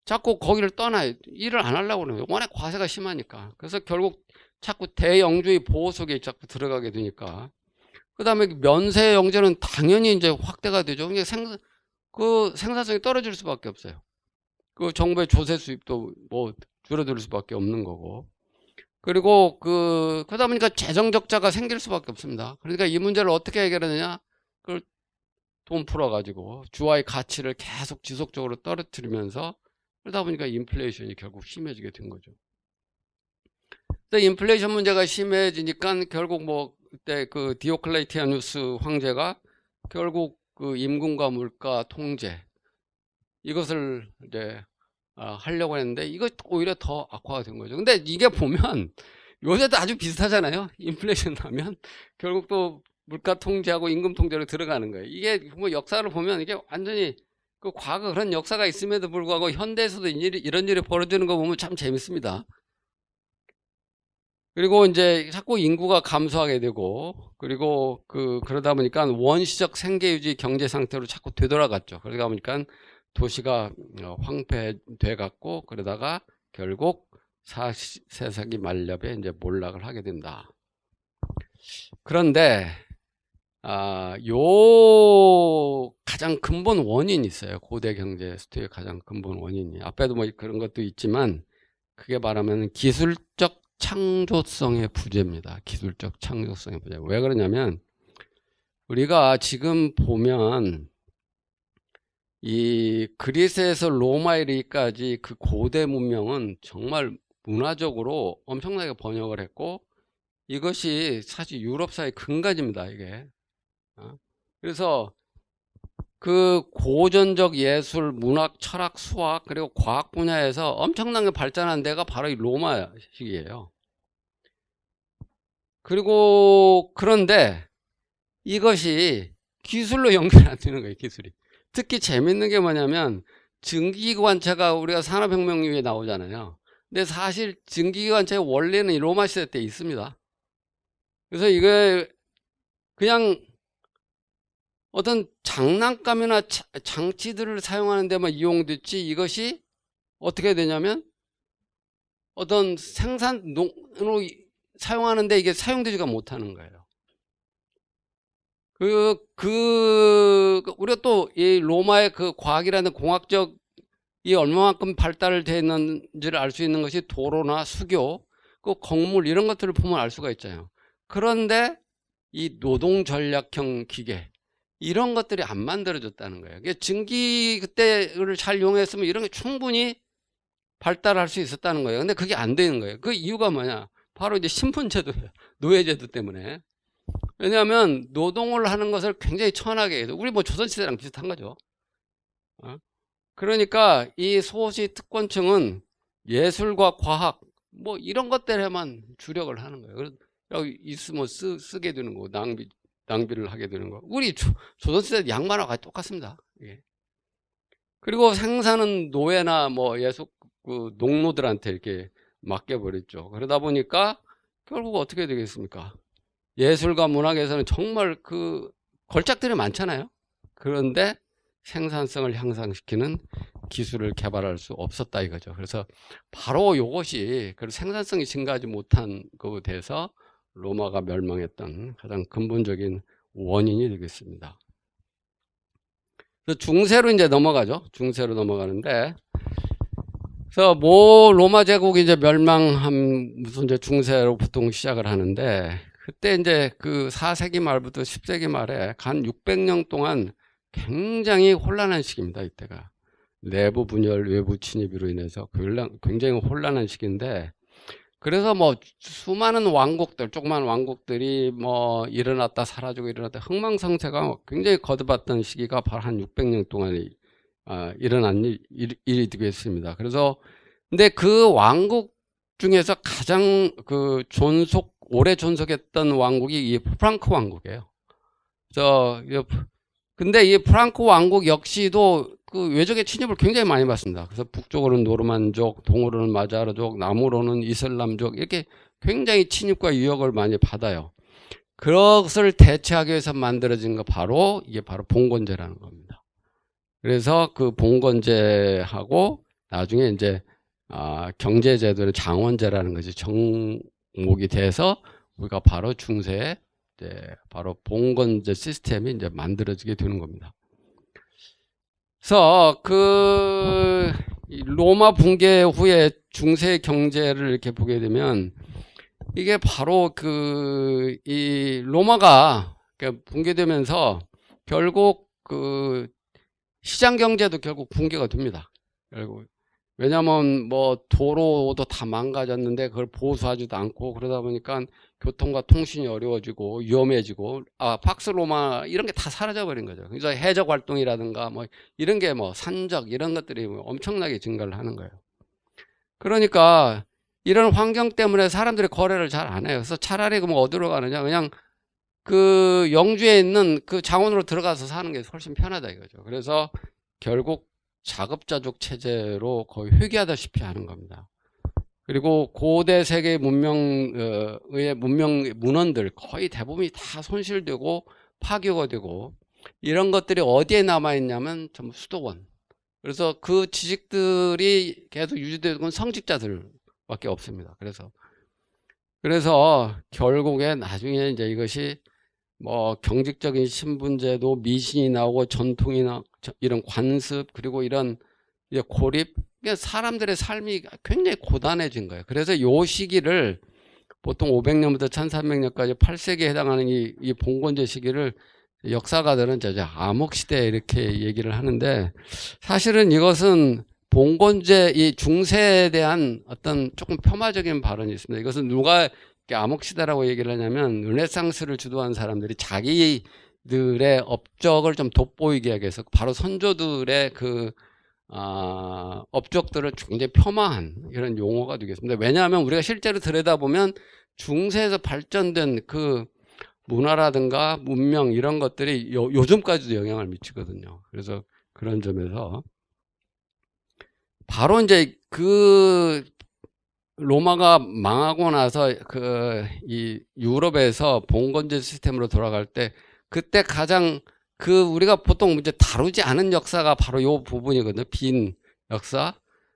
자꾸 거기를 떠나요. 일을 안 하려고 그래요. 워낙 과세가 심하니까. 그래서 결국 자꾸 대영주의 보호 속에 자꾸 들어가게 되니까. 그 다음에 면세 영제는 당연히 이제 확대가 되죠. 그 생산성이 떨어질 수밖에 없어요. 그 정부의 조세 수입도 뭐 줄어들 수밖에 없는 거고. 그리고 그러다 보니까 재정 적자가 생길 수밖에 없습니다. 그러니까 이 문제를 어떻게 해결하느냐? 그걸 돈 풀어가지고 주화의 가치를 계속 지속적으로 떨어뜨리면서, 그러다 보니까 인플레이션이 결국 심해지게 된 거죠. 근데 인플레이션 문제가 심해지니까 결국 뭐 그때 그 디오클레티아누스 황제가 결국 그 임금과 물가 통제 이것을 이제 하려고 했는데, 이거 오히려 더 악화가 된 거죠. 근데 이게 보면 요새도 아주 비슷하잖아요. 인플레이션 나면 결국 또 물가 통제하고 임금 통제로 들어가는 거예요. 이게 뭐 역사를 보면 이게 완전히 그 과거 그런 역사가 있음에도 불구하고 현대에서도 이런 일이 벌어지는 거 보면 참 재밌습니다. 그리고 이제 자꾸 인구가 감소하게 되고, 그리고 그러다 보니까 원시적 생계 유지 경제 상태로 자꾸 되돌아갔죠. 그러다 보니까 도시가 황폐돼 갖고, 그러다가 결국 4세기 말엽에 이제 몰락을 하게 된다. 그런데 요 가장 근본 원인이 있어요. 고대 경제 수퇴의 가장 근본 원인이. 앞에도 뭐 그런 것도 있지만 그게 말하면 기술적 창조성의 부재입니다. 기술적 창조성의 부재. 왜 그러냐면 우리가 지금 보면 이 그리스에서 로마에 이르기까지 그 고대 문명은 정말 문화적으로 엄청나게 번영을 했고 이것이 사실 유럽사의 근간입니다. 이게. 그래서 그 고전적 예술, 문학, 철학, 수학 그리고 과학 분야에서 엄청나게 발전한 데가 바로 이 로마식이에요. 그리고 그런데 이것이 기술로 연결이 안 되는 거예요. 기술이. 특히 재밌는 게 뭐냐면 증기기관차가 우리가 산업혁명 이후에 나오잖아요. 근데 사실 증기기관차의 원래는 이 로마 시대 때 있습니다. 그래서 이게 그냥 어떤 장난감이나 장치들을 사용하는 데만 이용됐지 이것이 어떻게 되냐면 어떤 생산으로 사용하는데 이게 사용되지가 못하는 거예요. 우리가 또 이 로마의 그 과학이라는 공학적 이 얼마만큼 발달되어 있는지를 알 수 있는 것이 도로나 수교, 그 건물 이런 것들을 보면 알 수가 있잖아요. 그런데 이 노동 전략형 기계 이런 것들이 안 만들어졌다는 거예요. 증기 그때를 잘 이용했으면 이런 게 충분히 발달할 수 있었다는 거예요. 근데 그게 안 되는 거예요. 그 이유가 뭐냐? 바로 이제 신분제도예요. 노예제도 때문에. 왜냐하면 노동을 하는 것을 굉장히 천하게 해서 우리 뭐 조선시대랑 비슷한 거죠. 그러니까 이 소시 특권층은 예술과 과학 뭐 이런 것들에만 주력을 하는 거예요. 그래서 있으면 쓰게 되는 거고 낭비를 하게 되는 거. 우리 조선시대 양반하고 똑같습니다. 예. 그리고 생산은 노예나 뭐 그 농노들한테 이렇게 맡겨버렸죠. 그러다 보니까 결국 어떻게 되겠습니까? 예술과 문학에서는 정말 그 걸작들이 많잖아요. 그런데 생산성을 향상시키는 기술을 개발할 수 없었다 이거죠. 그래서 바로 이것이 그 생산성이 증가하지 못한 것에 대해서 로마가 멸망했던 가장 근본적인 원인이 되겠습니다. 그래서 중세로 이제 넘어가죠. 중세로 넘어가는데, 그래서 로마 제국이 이제 멸망한 무슨 이제 중세로 보통 시작을 하는데, 그때 이제 그 4세기 말부터 10세기 말에 간 600년 동안 굉장히 혼란한 시기입니다. 이때가 내부 분열, 외부 침입으로 인해서 굉장히 혼란한 시기인데, 그래서 뭐 수많은 왕국들, 조그만 왕국들이 뭐 일어났다 사라지고 일어났다 흥망성쇠가 굉장히 거듭했던 시기가 바로 한 600년 동안 일어난 일이 되겠습니다. 그래서 근데 그 왕국 중에서 가장 그 오래 존속했던 왕국이 이 프랑크 왕국이에요. 근데 이 프랑크 왕국 역시도 그 외적의 침입을 굉장히 많이 받습니다. 그래서 북쪽으로는 노르만족, 동으로는 마자르족, 남으로는 이슬람족 이렇게 굉장히 침입과 유역을 많이 받아요. 그것을 대체하기 위해서 만들어진 거 이게 바로 봉건제라는 겁니다. 그래서 그 봉건제하고 나중에 이제 경제제도는 장원제라는 것이 정목이 돼서 우리가 바로 중세에 바로 봉건제 시스템이 이제 만들어지게 되는 겁니다. 그래서 로마 붕괴 후에 중세 경제를 이렇게 보게 되면 이게 바로 이 로마가 붕괴되면서 결국 그 시장 경제도 결국 붕괴가 됩니다. 결국 왜냐하면 뭐 도로도 다 망가졌는데 그걸 보수하지도 않고 그러다 보니까 교통과 통신이 어려워지고 위험해지고 팍스 로마 이런 게 다 사라져 버린 거죠. 그래서 해적 활동이라든가 뭐 이런 게 뭐 산적 이런 것들이 엄청나게 증가를 하는 거예요. 그러니까 이런 환경 때문에 사람들이 거래를 잘 안 해요. 그래서 차라리 그럼 어디로 가느냐 그냥 그 영주에 있는 그 장원으로 들어가서 사는 게 훨씬 편하다 이거죠. 그래서 결국 자급자족 체제로 거의 회귀하다시피 하는 겁니다. 그리고 고대 세계 문명의 문헌들 거의 대부분이 다 손실되고 파괴가 되고 이런 것들이 어디에 남아있냐면 전부 수도원. 그래서 그 지식들이 계속 유지되는 건 성직자들밖에 없습니다. 그래서 그래서 결국에 나중에 이제 이것이 뭐 경직적인 신분제도, 미신이 나오고 전통이나 이런 관습, 그리고 이런 이제 고립, 그러니까 사람들의 삶이 굉장히 고단해진 거예요. 그래서 요 시기를 보통 500년부터 1300년까지 8세기에 해당하는 이 봉건제 시기를 역사가들은 이제 암흑시대 이렇게 얘기를 하는데, 사실은 이것은 봉건제 이 중세에 대한 어떤 조금 폄하적인 발언이 있습니다. 이것은 누가 이렇게 암흑시대라고 얘기를 하냐면, 르네상스를 주도한 사람들이 자기들의 업적을 좀 돋보이게 하기 위해서 바로 선조들의 업적들을 굉장히 폄하한 이런 용어가 되겠습니다. 왜냐하면 우리가 실제로 들여다보면 중세에서 발전된 그 문화라든가 문명 이런 것들이 요즘까지도 영향을 미치거든요. 그래서 그런 점에서 바로 이제 그 로마가 망하고 나서 이 유럽에서 봉건제 시스템으로 돌아갈 때, 그때 가장 우리가 보통 이제 다루지 않은 역사가 바로 요 부분이거든요. 빈 역사.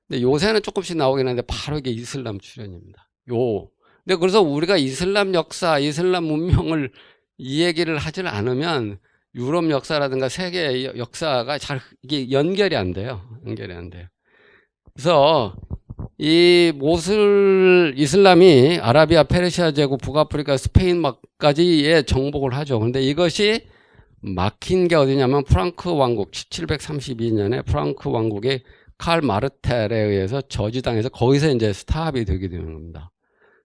근데 요새는 조금씩 나오긴 하는데 바로 이게 이슬람 출현입니다. 근데 그래서 우리가 이슬람 역사, 이슬람 문명을 이 얘기를 하질 않으면 유럽 역사라든가 세계 역사가 잘 이게 연결이 안 돼요. 그래서 이 모슬 이슬람이 아라비아, 페르시아 제국, 북아프리카, 스페인까지의 정복을 하죠. 그런데 이것이 막힌 게 어디냐면 프랑크 왕국, 732년에 프랑크 왕국의 칼 마르텔에 의해서 저지당해서 거기서 이제 스탑이 되게 되는 겁니다.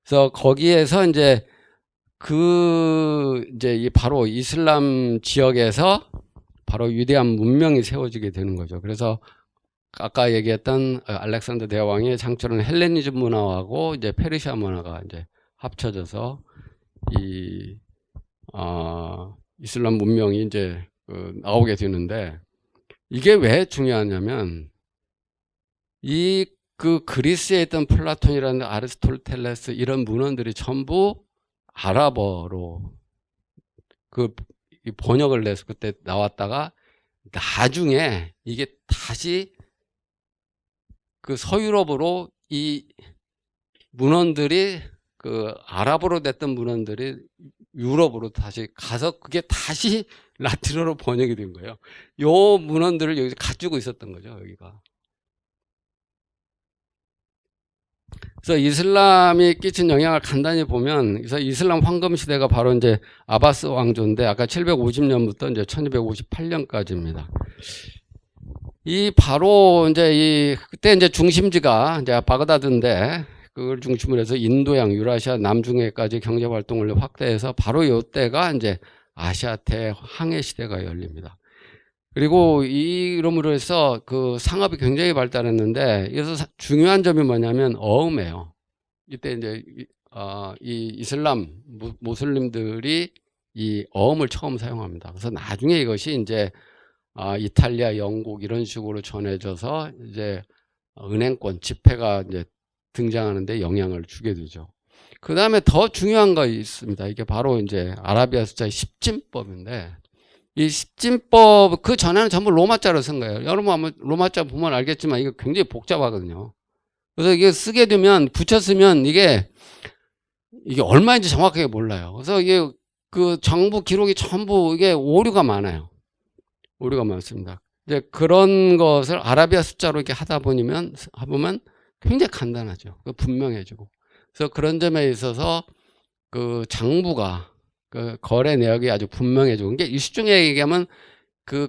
그래서 거기에서 이제 이제 바로 이슬람 지역에서 바로 위대한 문명이 세워지게 되는 거죠. 그래서 아까 얘기했던 알렉산더 대왕이 창출한 헬레니즘 문화하고 이제 페르시아 문화가 이제 합쳐져서 이슬람 문명이 이제 나오게 되는데, 이게 왜 중요하냐면 그리스에 있던 플라톤이라는 아리스토텔레스 이런 문헌들이 전부 아랍어로 번역을 내서 그때 나왔다가 나중에 이게 다시 서유럽으로 이 문헌들이 아랍어로 됐던 문헌들이 유럽으로 다시 가서 그게 다시 라틴어로 번역이 된 거예요. 요 문헌들을 여기서 가지고 있었던 거죠, 여기가. 그래서 이슬람이 끼친 영향을 간단히 보면, 그래서 이슬람 황금 시대가 바로 이제 아바스 왕조인데, 아까 750년부터 이제 1258년까지입니다. 바로 이제 그때 이제 중심지가 이제 바그다드인데, 그걸 중심으로 해서 인도양, 유라시아, 남중해까지 경제 활동을 확대해서 바로 이때가 이제 아시아태 항해 시대가 열립니다. 그리고 이름으로 해서 상업이 굉장히 발달했는데, 여기서 중요한 점이 뭐냐면 어음이에요. 이때 이제 이 이슬람 모슬림들이 이 어음을 처음 사용합니다. 그래서 나중에 이것이 이제 이탈리아, 영국 이런 식으로 전해져서 이제 은행권 집회가 이제 등장하는데 영향을 주게 되죠. 그 다음에 더 중요한 거 있습니다. 이게 바로 이제 아라비아 숫자의 십진법인데, 이 십진법 그 전에는 전부 로마자로 쓴 거예요. 여러분 아마 로마자 보면 알겠지만 이게 굉장히 복잡하거든요. 그래서 이게 쓰게 되면 붙여 쓰면 이게 얼마인지 정확하게 몰라요. 그래서 이게 정부 기록이 전부 이게 오류가 많아요. 오류가 많습니다. 이제 그런 것을 아라비아 숫자로 이렇게 하다 보면 굉장히 간단하죠. 분명해지고. 그래서 그런 점에 있어서 장부가 거래 내역이 아주 분명해지고, 이게 시중에 얘기하면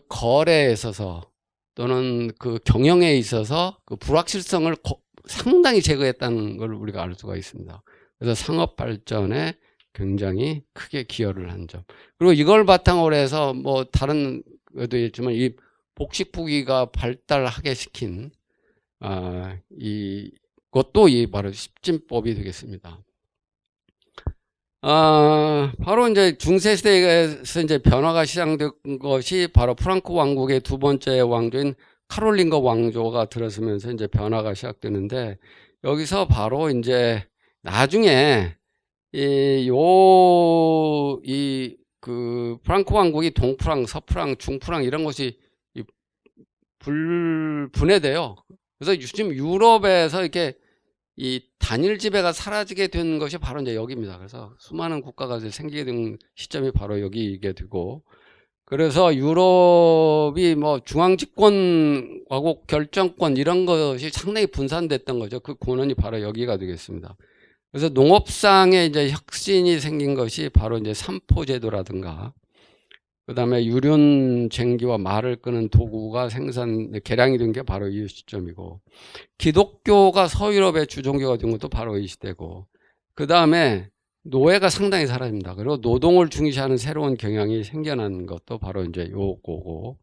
거래에 있어서 또는 경영에 있어서 불확실성을 상당히 제거했다는 걸 우리가 알 수가 있습니다. 그래서 상업 발전에 굉장히 크게 기여를 한 점. 그리고 이걸 바탕으로 해서 뭐 다른 것도 있지만 이 복식부기가 발달하게 시킨 이것도 바로 십진법이 되겠습니다. 바로 이제 중세시대에서 이제 변화가 시작된 것이 바로 프랑크 왕국의 두 번째 왕조인 카롤링거 왕조가 들어서면서 이제 변화가 시작되는데, 여기서 바로 이제 나중에 프랑크 왕국이 동프랑, 서프랑, 중프랑 이런 것이 분해돼요. 그래서 지금 유럽에서 이렇게 이 단일 지배가 사라지게 된 것이 바로 이제 여기입니다. 그래서 수많은 국가가 이제 생기게 된 시점이 바로 여기게 되고, 그래서 유럽이 뭐 중앙집권하고 결정권 이런 것이 상당히 분산됐던 거죠. 그 근원이 바로 여기가 되겠습니다. 그래서 농업상에 이제 혁신이 생긴 것이 바로 이제 삼포제도라든가, 그 다음에 유륜쟁기와 말을 끄는 도구가 개량이 된 게 바로 이 시점이고, 기독교가 서유럽의 주종교가 된 것도 바로 이 시대고, 그 다음에 노예가 상당히 사라집니다. 그리고 노동을 중시하는 새로운 경향이 생겨난 것도 바로 이제 요거고,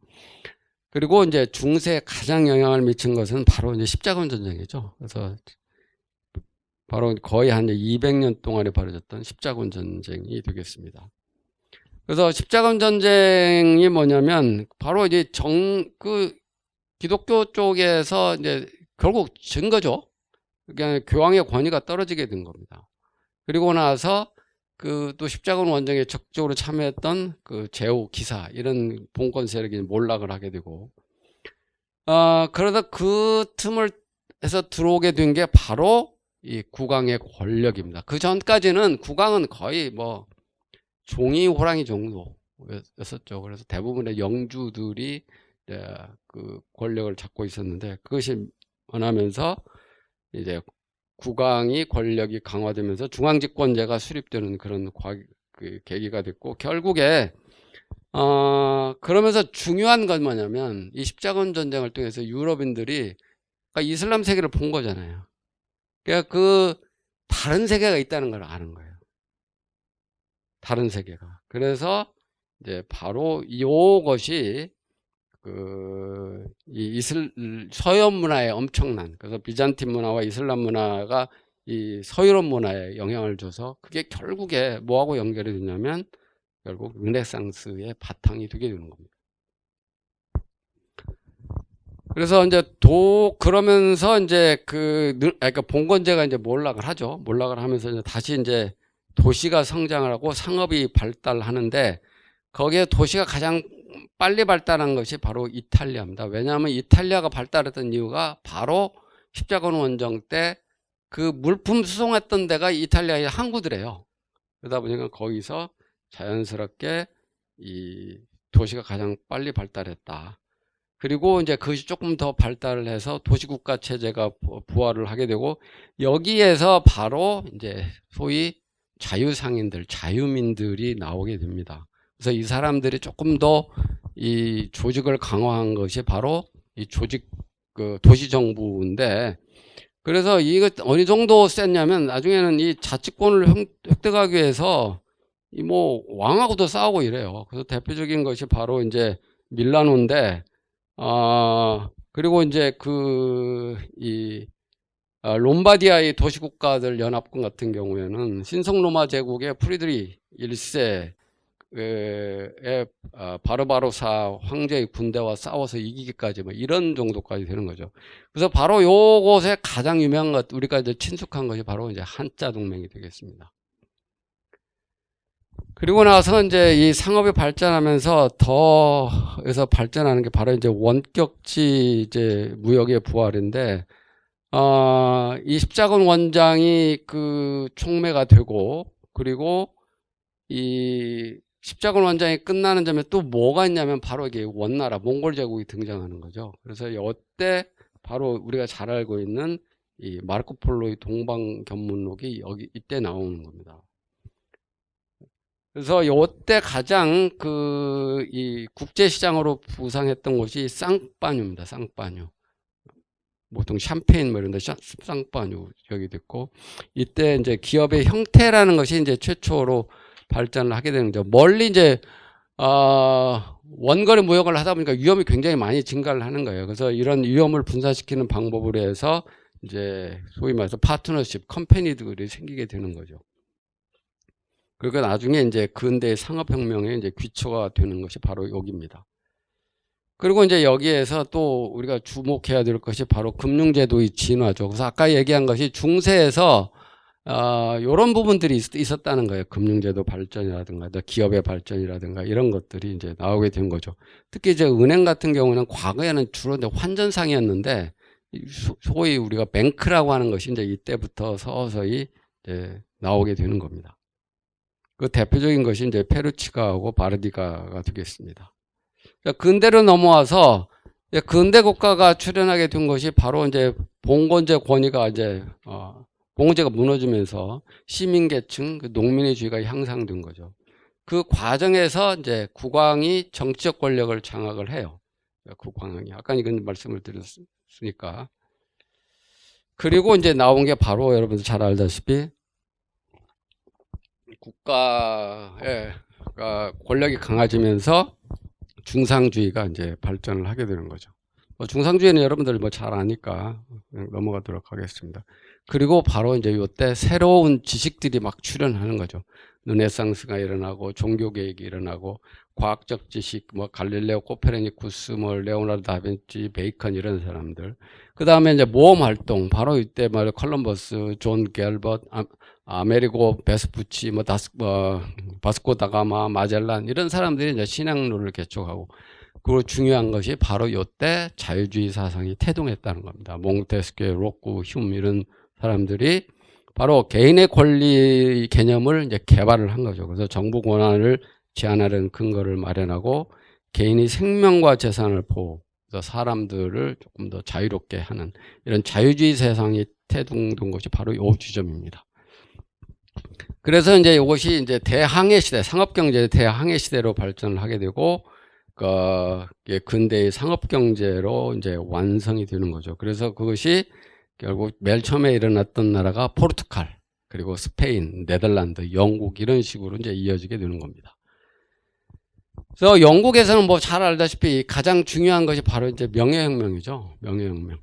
그리고 이제 중세에 가장 영향을 미친 것은 바로 이제 십자군 전쟁이죠. 그래서 바로 거의 한 200년 동안에 벌어졌던 십자군 전쟁이 되겠습니다. 그래서 십자군 전쟁이 뭐냐면 바로 이제 기독교 쪽에서 이제 결국 진 거죠. 그러니까 교황의 권위가 떨어지게 된 겁니다. 그리고 나서 또 십자군 원정에 적극적으로 참여했던 그 제후 기사 이런 봉건 세력이 몰락을 하게 되고, 그러다 그 틈을 해서 들어오게 된 게 바로 이 국왕의 권력입니다. 그 전까지는 국왕은 거의 뭐 종이 호랑이 정도였었죠. 그래서 대부분의 영주들이 그 권력을 잡고 있었는데, 그것이 원하면서 이제 국왕이 권력이 강화되면서 중앙집권제가 수립되는 그런 그 계기가 됐고, 결국에 그러면서 중요한 건 뭐냐면 이 십자군 전쟁을 통해서 유럽인들이 그러니까 이슬람 세계를 본 거잖아요. 그러니까 그 다른 세계가 있다는 걸 아는 거예요. 다른 세계가. 그래서 이제 바로 이것이 이 서유럽 문화에 엄청난, 그래서 비잔틴 문화와 이슬람 문화가 이 서유럽 문화에 영향을 줘서 그게 결국에 뭐하고 연결이 되냐면 결국 르네상스의 바탕이 되게 되는 겁니다. 그래서 이제 그러면서 이제 그러니까 봉건제가 이제 몰락을 하죠. 몰락을 하면서 이제 다시 이제 도시가 성장을 하고 상업이 발달하는데, 거기에 도시가 가장 빨리 발달한 것이 바로 이탈리아입니다. 왜냐하면 이탈리아가 발달했던 이유가 바로 십자군 원정 때 그 물품 수송했던 데가 이탈리아의 항구들이에요. 그러다 보니까 거기서 자연스럽게 이 도시가 가장 빨리 발달했다. 그리고 이제 그것이 조금 더 발달을 해서 도시국가 체제가 부활을 하게 되고, 여기에서 바로 이제 소위 자유상인들, 자유민들이 나오게 됩니다. 그래서 이 사람들이 조금 더 이 조직을 강화한 것이 바로 이 도시정부인데, 그래서 이거 어느 정도 셌냐면 나중에는 이 자치권을 획득하기 위해서 이 뭐 왕하고도 싸우고 이래요. 그래서 대표적인 것이 바로 이제 밀라노인데, 그리고 이제 롬바디아의 도시국가들 연합군 같은 경우에는 신성 로마 제국의 프리드리 1세의 바르바로사 황제의 군대와 싸워서 이기기까지 뭐 이런 정도까지 되는 거죠. 그래서 바로 요곳에 가장 유명한 것, 우리가 이제 친숙한 것이 바로 이제 한자 동맹이 되겠습니다. 그리고 나서 이제 이 상업이 발전하면서 여기서 발전하는 게 바로 이제 원격지 이제 무역의 부활인데, 이 십자군 원장이 그 총매가 되고, 그리고 이 십자군 원장이 끝나는 점에 또 뭐가 있냐면 바로 이게 원나라 몽골 제국이 등장하는 거죠. 그래서 이때 바로 우리가 잘 알고 있는 이 마르코폴로의 동방견문록이 이때 나오는 겁니다. 그래서 이때 가장 이 국제시장으로 부상했던 곳이 쌍파뉴입니다. 쌍파뉴. 보통 샴페인 뭐 이런 데 쌍파뉴 여기 됐고, 이때 이제 기업의 형태라는 것이 이제 최초로 발전을 하게 되는 거죠. 멀리 이제 원거리 무역을 하다 보니까 위험이 굉장히 많이 증가를 하는 거예요. 그래서 이런 위험을 분산시키는 방법으로 해서 이제 소위 말해서 파트너십, 컴퍼니들이 생기게 되는 거죠. 그리고 나중에 이제 근대 상업혁명의 이제 기초가 되는 것이 바로 여기입니다. 그리고 이제 여기에서 또 우리가 주목해야 될 것이 바로 금융제도의 진화죠. 그래서 아까 얘기한 것이 중세에서 이런 부분들이 있었다는 거예요. 금융제도 발전이라든가 기업의 발전이라든가 이런 것들이 이제 나오게 된 거죠. 특히 이제 은행 같은 경우는 과거에는 주로 이제 환전상이었는데, 소위 우리가 뱅크라고 하는 것이 이제 이때부터 서서히 이제 나오게 되는 겁니다. 그 대표적인 것이 이제 페루치가하고 바르디가가 되겠습니다. 근대로 넘어와서 근대 국가가 출현하게 된 것이 바로 이제 봉건제 권위가 이제 봉건제가 무너지면서 시민계층, 농민의주의가 향상된 거죠. 그 과정에서 이제 국왕이 정치적 권력을 장악을 해요. 국왕이 아까 이건 말씀을 드렸으니까. 그리고 이제 나온 게 바로 여러분들 잘 알다시피 국가의 권력이 강해지면서 중상주의가 이제 발전을 하게 되는 거죠. 중상주의는 여러분들 잘 아니까 넘어가도록 하겠습니다. 그리고 바로 이제 이때 새로운 지식들이 막 출현하는 거죠. 르네상스가 일어나고 종교 개혁이 일어나고 과학적 지식, 갈릴레오, 코페르니쿠스, 레오나르도 다빈치, 베이컨 이런 사람들. 그 다음에 이제 모험 활동, 바로 이때 컬럼버스, 존 갤벗, 아메리고 베스푸치, 바스코 다가마, 마젤란 이런 사람들이 이제 신학론을 개척하고, 그리고 중요한 것이 바로 이때 자유주의 사상이 태동했다는 겁니다. 몽테스케, 로쿠, 흉 이런 사람들이 바로 개인의 권리 개념을 이제 개발을 한 거죠. 그래서 정부 권한을 제한하려는 근거를 마련하고 개인의 생명과 재산을 보호, 그래서 사람들을 조금 더 자유롭게 하는 이런 자유주의 세상이 태동된 것이 바로 이 지점입니다. 그래서 이제 이것이 이제 대항해 시대, 상업경제 대항해 시대로 발전을 하게 되고, 근대의 상업경제로 이제 완성이 되는 거죠. 그래서 그것이 결국 맨 처음에 일어났던 나라가 포르투갈, 그리고 스페인, 네덜란드, 영국 이런 식으로 이제 이어지게 되는 겁니다. 그래서 영국에서는 잘 알다시피 가장 중요한 것이 바로 이제 명예혁명이죠. 명예혁명.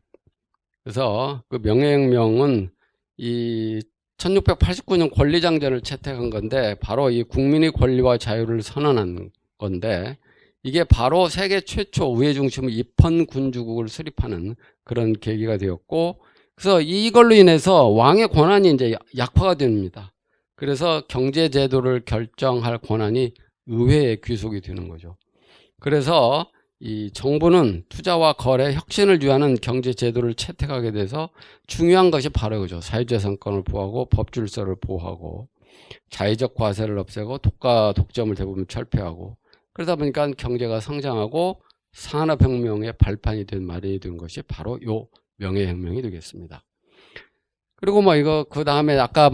그래서 그 명예혁명은 이 1689년 권리장전을 채택한 건데 바로 이 국민의 권리와 자유를 선언한 건데 이게 바로 세계 최초 우회중심 입헌군주국을 수립하는 그런 계기가 되었고 그래서 이걸로 인해서 왕의 권한이 이제 약화가 됩니다. 그래서 경제 제도를 결정할 권한이 의회에 귀속이 되는 거죠. 그래서 이 정부는 투자와 거래, 혁신을 위하는 경제 제도를 채택하게 돼서 중요한 것이 바로 그죠. 사유재산권을 보호하고 법질서를 보호하고 자의적 과세를 없애고 독과 독점을 대부분 철폐하고 그러다 보니까 경제가 성장하고 산업혁명의 발판이 된 마련이 된 것이 바로 요 명예혁명이 되겠습니다. 그리고 이거 그 다음에 아까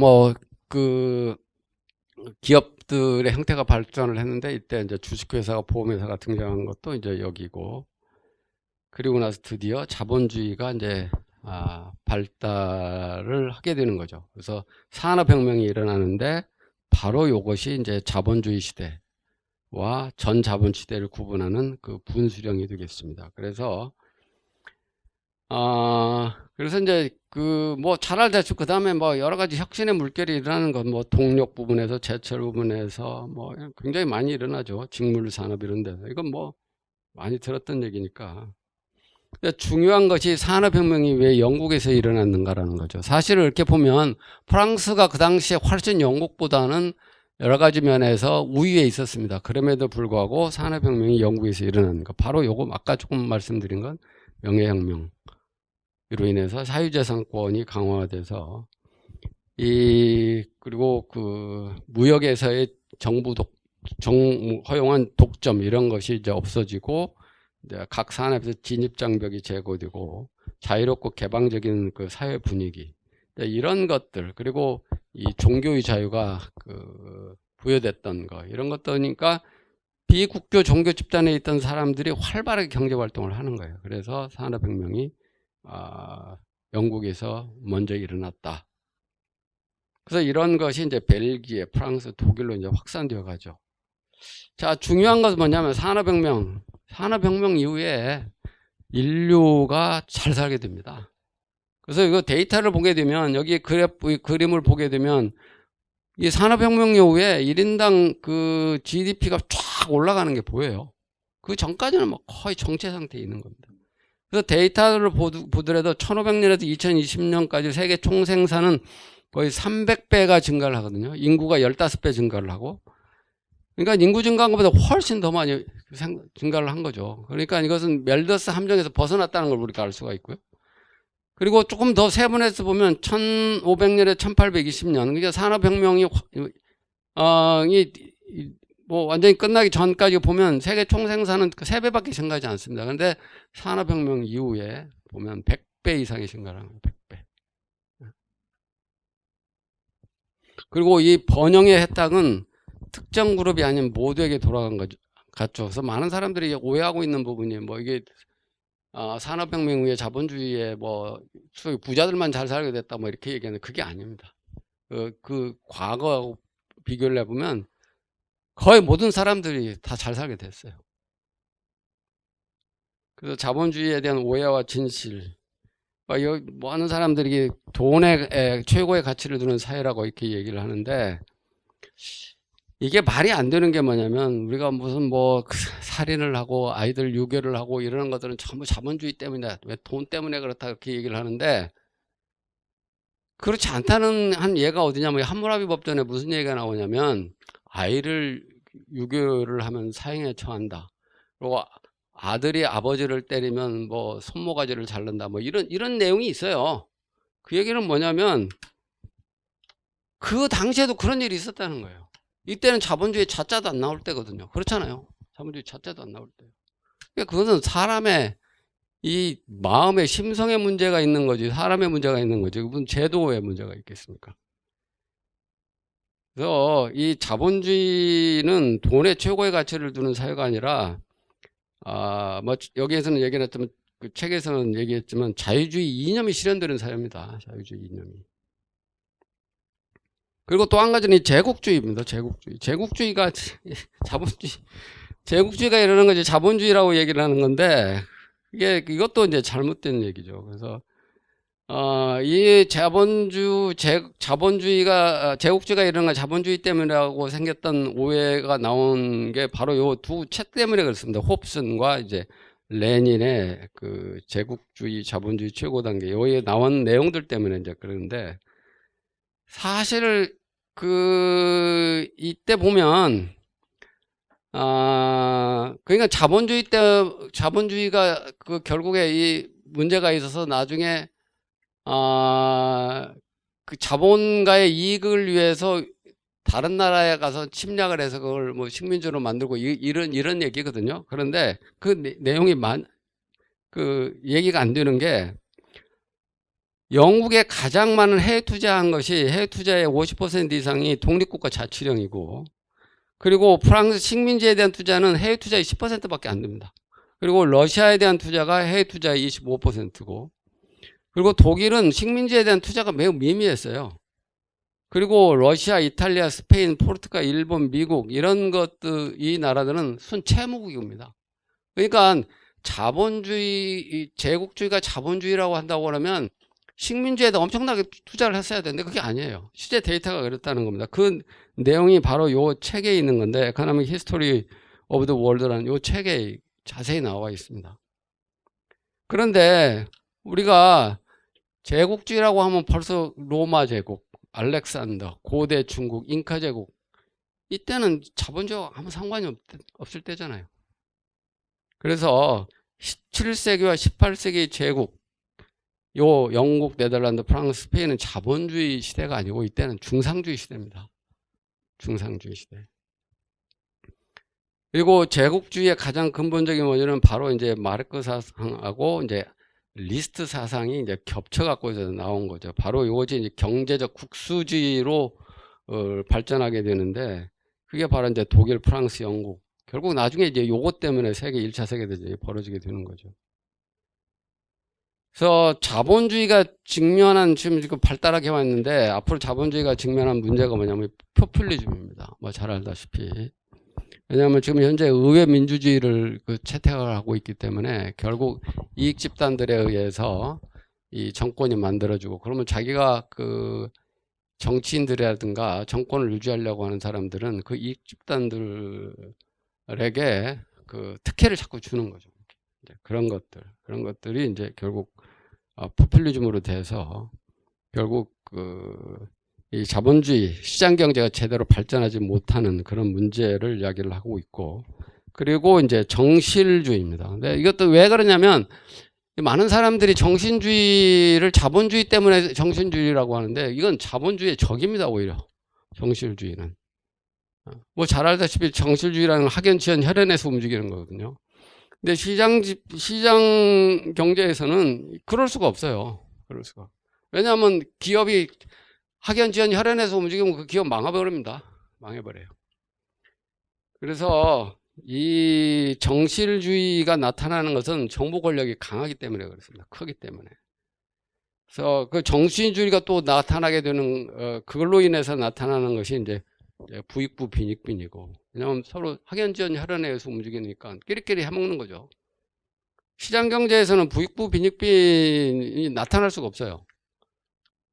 기업들의 형태가 발전을 했는데 이때 이제 주식회사가 보험회사가 등장한 것도 이제 여기고 그리고 나서 드디어 자본주의가 이제 발달을 하게 되는 거죠. 그래서 산업혁명이 일어나는데 바로 이것이 이제 자본주의 시대와 전자본 시대를 구분하는 그 분수령이 되겠습니다. 그래서 이제 잘 알다시피 그 다음에 여러 가지 혁신의 물결이 일어나는 건 동력 부분에서 제철 부분에서 굉장히 많이 일어나죠. 직물 산업 이런 데서. 이건 많이 들었던 얘기니까. 근데 중요한 것이 산업혁명이 왜 영국에서 일어났는가라는 거죠. 사실 이렇게 보면 프랑스가 그 당시에 훨씬 영국보다는 여러 가지 면에서 우위에 있었습니다. 그럼에도 불구하고 산업혁명이 영국에서 일어나는 거. 바로 요거 아까 조금 말씀드린 건 명예혁명. 이로 인해서 사유재산권이 강화돼서 그리고 무역에서의 정부 허용한 독점 이런 것이 이제 없어지고 이제 각 산업에서 진입장벽이 제거되고 자유롭고 개방적인 그 사회 분위기 이런 것들 그리고 이 종교의 자유가 부여됐던 거 이런 것들이니까 비국교 종교 집단에 있던 사람들이 활발하게 경제 활동을 하는 거예요. 그래서 산업혁명이 영국에서 먼저 일어났다. 그래서 이런 것이 이제 벨기에, 프랑스, 독일로 이제 확산되어 가죠. 자, 중요한 것은 뭐냐면 산업혁명 이후에 인류가 잘 살게 됩니다. 그래서 이거 데이터를 보게 되면 여기 그림을 보게 되면 이 산업혁명 이후에 1인당 그 GDP가 쫙 올라가는 게 보여요. 그 전까지는 거의 정체 상태에 있는 겁니다. 그래서 데이터를 보더라도 1500년에서 2020년까지 세계 총생산은 거의 300배가 증가를 하거든요. 인구가 15배 증가를 하고. 그러니까 인구 증가한 것보다 훨씬 더 많이 증가를 한 거죠. 그러니까 이것은 멜더스 함정에서 벗어났다는 걸 우리가 알 수가 있고요. 그리고 조금 더 세분해서 보면 1500년에 1820년 그러니까 산업혁명이 뭐 완전히 끝나기 전까지 보면 세계 총생산은 3배밖에 증가하지 않습니다. 그런데 산업혁명 이후에 보면 100배 이상이 증가하는 거예요. 100배. 그리고 이 번영의 혜택은 특정 그룹이 아닌 모두에게 돌아간 거죠. 같죠. 그래서 많은 사람들이 오해하고 있는 부분이 뭐 이게 산업혁명 후에 자본주의에 뭐 소위 부자들만 잘 살게 됐다 뭐 이렇게 얘기하는 그게 아닙니다. 그 과거하고 비교를 해보면 거의 모든 사람들이 다 잘 살게 됐어요. 그래서 자본주의에 대한 오해와 진실, 많은 사람들이 돈에 최고의 가치를 두는 사회라고 이렇게 얘기를 하는데 이게 말이 안 되는 게 뭐냐면 우리가 무슨 뭐 살인을 하고 아이들 유괴를 하고 이러는 것들은 전부 자본주의 때문이다. 왜 돈 때문에 그렇다 그렇게 얘기를 하는데 그렇지 않다는 한 예가 어디냐면 함무라비 법전에 무슨 얘기가 나오냐면 아이를 유괴를 하면 사형에 처한다. 그리고 아들이 아버지를 때리면 뭐 손모가지를 자른다. 뭐 이런 내용이 있어요. 그 얘기는 뭐냐면 그 당시에도 그런 일이 있었다는 거예요. 이때는 자본주의 자자도 안 나올 때거든요. 그렇잖아요. 자본주의 자자도 안 나올 때. 그러니까 그것은 사람의 이 마음의 심성의 문제가 있는 거지 사람의 문제가 있는 거지 무슨 제도의 문제가 있겠습니까? 그래서 이 자본주의는 돈의 최고의 가치를 두는 사회가 아니라 뭐 여기에서는 얘기는 했지만 그 책에서는 얘기했지만 자유주의 이념이 실현되는 사회입니다. 자유주의 이념이. 그리고 또 한 가지는 제국주의입니다. 제국주의가 제국주의가 이러는 거지 자본주의라고 얘기를 하는 건데 이것도 이제 잘못된 얘기죠. 그래서 이 자본주의가 제국주의가 이러는 건 자본주의 때문이라고 생겼던 오해가 나온 게 바로 요 두 책 때문에 그렇습니다. 홉슨과 이제 레닌의 그 제국주의 자본주의 최고 단계 여기에 나온 내용들 때문에 이제 그러는데 사실 이때 보면 그러니까 자본주의가 그 결국에 이 문제가 있어서 나중에 그 자본가의 이익을 위해서 다른 나라에 가서 침략을 해서 그걸 뭐 식민지로 만들고 이런 얘기거든요. 그런데 그 내용이 그 얘기가 안 되는 게 영국에 가장 많은 해외 투자한 것이 해외 투자의 50% 이상이 독립국가 자치령이고 그리고 프랑스 식민지에 대한 투자는 해외 투자의 10%밖에 안 됩니다. 그리고 러시아에 대한 투자가 해외 투자의 25%고 그리고 독일은 식민지에 대한 투자가 매우 미미했어요. 그리고 러시아, 이탈리아, 스페인, 포르투갈, 일본, 미국 이런 것들 이 나라들은 순채무국입니다. 그러니까 제국주의가 자본주의라고 한다고 하면 식민지에다 엄청나게 투자를 했어야 되는데 그게 아니에요. 실제 데이터가 그렇다는 겁니다. 그 내용이 바로 요 책에 있는 건데 Economic History of the World라는 요 책에 자세히 나와 있습니다. 그런데 우리가 제국주의라고 하면 벌써 로마 제국, 알렉산더, 고대 중국, 잉카 제국 이때는 자본주의와 아무 상관이 없을 때잖아요. 그래서 17세기와 18세기 제국 요 영국, 네덜란드, 프랑스, 스페인은 자본주의 시대가 아니고 이때는 중상주의 시대입니다. 중상주의 시대. 그리고 제국주의의 가장 근본적인 원인은 바로 이제 마르크 사상하고 이제 리스트 사상이 이제 겹쳐갖고 이제 나온 거죠. 바로 이것이 이제 경제적 국수주의로 발전하게 되는데 그게 바로 이제 독일, 프랑스, 영국. 결국 나중에 이제 요것 때문에 1차 세계대전이 벌어지게 되는 거죠. 그래서 자본주의가 직면한 지금 발달하게 왔는데 앞으로 자본주의가 직면한 문제가 뭐냐면 포퓰리즘입니다. 뭐 잘 알다시피. 왜냐하면 지금 현재 의회 민주주의를 채택을 하고 있기 때문에 결국 이익 집단들에 의해서 이 정권이 만들어지고 그러면 자기가 그 정치인들이라든가 정권을 유지하려고 하는 사람들은 그 이익 집단들에게 그 특혜를 자꾸 주는 거죠. 그런 것들이 이제 결국 포퓰리즘으로 돼서 결국 이 자본주의 시장 경제가 제대로 발전하지 못하는 그런 문제를 이야기를 하고 있고 그리고 이제 정실주의입니다. 근데 이것도 왜 그러냐면 많은 사람들이 정신주의를 자본주의 때문에 정신주의라고 하는데 이건 자본주의의 적입니다. 오히려 정신주의는. 뭐 잘 알다시피 정신주의라는 건 학연지연 혈연에서 움직이는 거거든요. 근데 시장 경제에서는 그럴 수가 없어요. 그럴 수가. 왜냐하면 기업이 학연지연 혈연에서 움직이면 그 기업 망해버립니다. 망해버려요. 그래서 이 정실주의가 나타나는 것은 정보 권력이 강하기 때문에 그렇습니다. 크기 때문에. 그래서 그 정신주의가 또 나타나게 되는 그걸로 인해서 나타나는 것이 이제 부익부 빈익빈이고, 왜냐하면 서로 학연지연 혈연에서 움직이니까 끼리끼리 해먹는 거죠. 시장 경제에서는 부익부 빈익빈이 나타날 수가 없어요.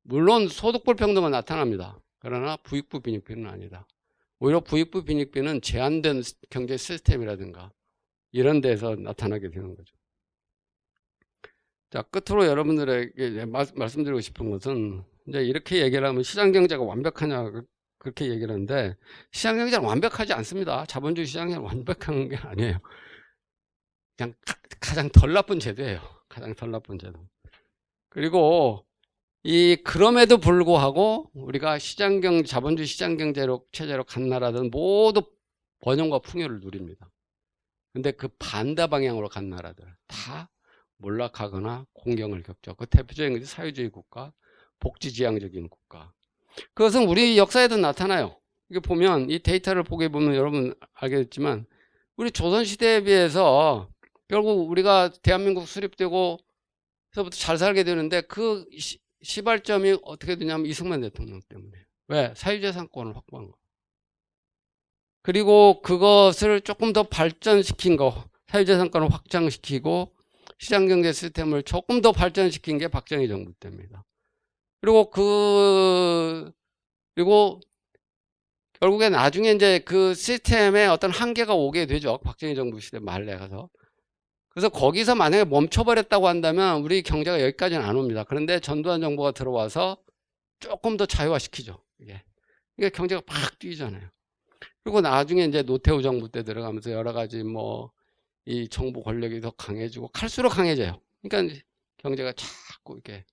물론 소득 불평등은 나타납니다. 그러나 부익부 빈익빈은 아니다. 오히려 부익부 빈익빈은 제한된 경제 시스템이라든가 이런 데서 나타나게 되는 거죠. 자, 끝으로 여러분들에게 말씀드리고 싶은 것은, 이제 이렇게 얘기를 하면 시장 경제가 완벽하냐 그렇게 얘기를 하는데, 시장 경제는 완벽하지 않습니다. 자본주의 시장 경제는 완벽한 게 아니에요. 그냥 가장 덜 나쁜 제도예요. 가장 덜 나쁜 제도. 그리고 그럼에도 불구하고 우리가 자본주의 시장 경제로 체제로 간 나라들은 모두 번영과 풍요를 누립니다. 근데 그 반대 방향으로 간 나라들 다 몰락하거나 공경을 겪죠. 그 대표적인 것이 사회주의 국가, 복지지향적인 국가. 그것은 우리 역사에도 나타나요. 이게 보면, 이 데이터를 보게 보면 여러분 알겠지만, 우리 조선시대에 비해서 결국 우리가 대한민국 수립되고 서부터 잘 살게 되는데, 그 시발점이 어떻게 되냐면 이승만 대통령 때문에. 왜? 사유재산권을 확보한 거. 그리고 그것을 조금 더 발전시킨 거, 사유재산권을 확장시키고 시장경제 시스템을 조금 더 발전시킨 게 박정희 정부 때입니다. 그리고 결국에 나중에 이제 그 시스템에 어떤 한계가 오게 되죠. 박정희 정부 시대 말에 가서. 그래서 거기서 만약에 멈춰버렸다고 한다면 우리 경제가 여기까지는 안 옵니다. 그런데 전두환 정부가 들어와서 조금 더 자유화시키죠. 이게 경제가 팍 뛰잖아요. 그리고 나중에 이제 노태우 정부 때 들어가면서 여러 가지 이 정부 권력이 더 강해지고 갈수록 강해져요. 그러니까 경제가 자꾸 이렇게,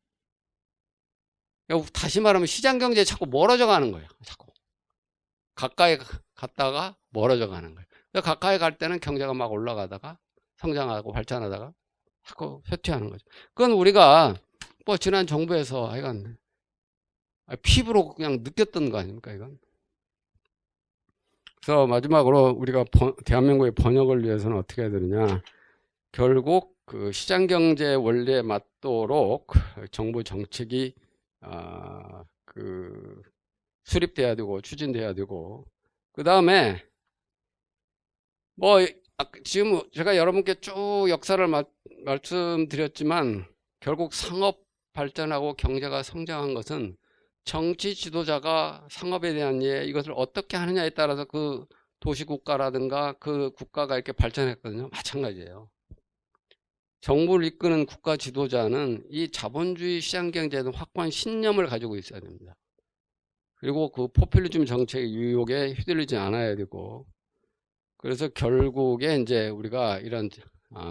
다시 말하면 시장 경제에 자꾸 멀어져 가는 거예요. 자꾸 가까이 갔다가 멀어져 가는 거예요. 가까이 갈 때는 경제가 막 올라가다가 성장하고 발전하다가 자꾸 쇠퇴하는 거죠. 그건 우리가 지난 정부에서 하여간 피부로 그냥 느꼈던 거 아닙니까, 이건? 그래서 마지막으로 우리가 대한민국의 번역을 위해서는 어떻게 해야 되느냐. 결국 그 시장경제 원리에 맞도록 정부 정책이 수립돼야 되고 추진돼야 되고, 그 다음에 지금 제가 여러분께 쭉 역사를 말씀드렸지만, 결국 상업 발전하고 경제가 성장한 것은 정치 지도자가 상업에 대한 이것을 어떻게 하느냐에 따라서 그 도시국가라든가 그 국가가 이렇게 발전했거든요. 마찬가지예요. 정부를 이끄는 국가 지도자는 이 자본주의 시장경제에 대한 확고한 신념을 가지고 있어야 됩니다. 그리고 그 포퓰리즘 정책의 유혹에 휘둘리지 않아야 되고, 그래서 결국에 이제 우리가 이런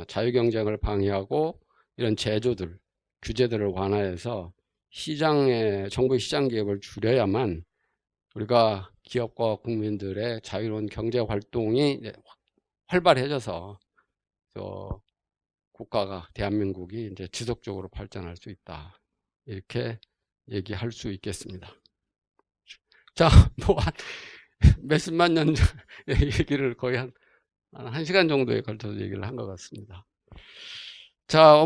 자유경쟁을 방해하고 이런 제조들, 규제들을 완화해서 정부의 시장 개입을 줄여야만 우리가 기업과 국민들의 자유로운 경제 활동이 활발해져서 국가가, 대한민국이 이제 지속적으로 발전할 수 있다. 이렇게 얘기할 수 있겠습니다. 자, 한 몇십만 년 얘기를 거의 한 1시간 정도에 걸쳐서 얘기를 한 것 같습니다. 자,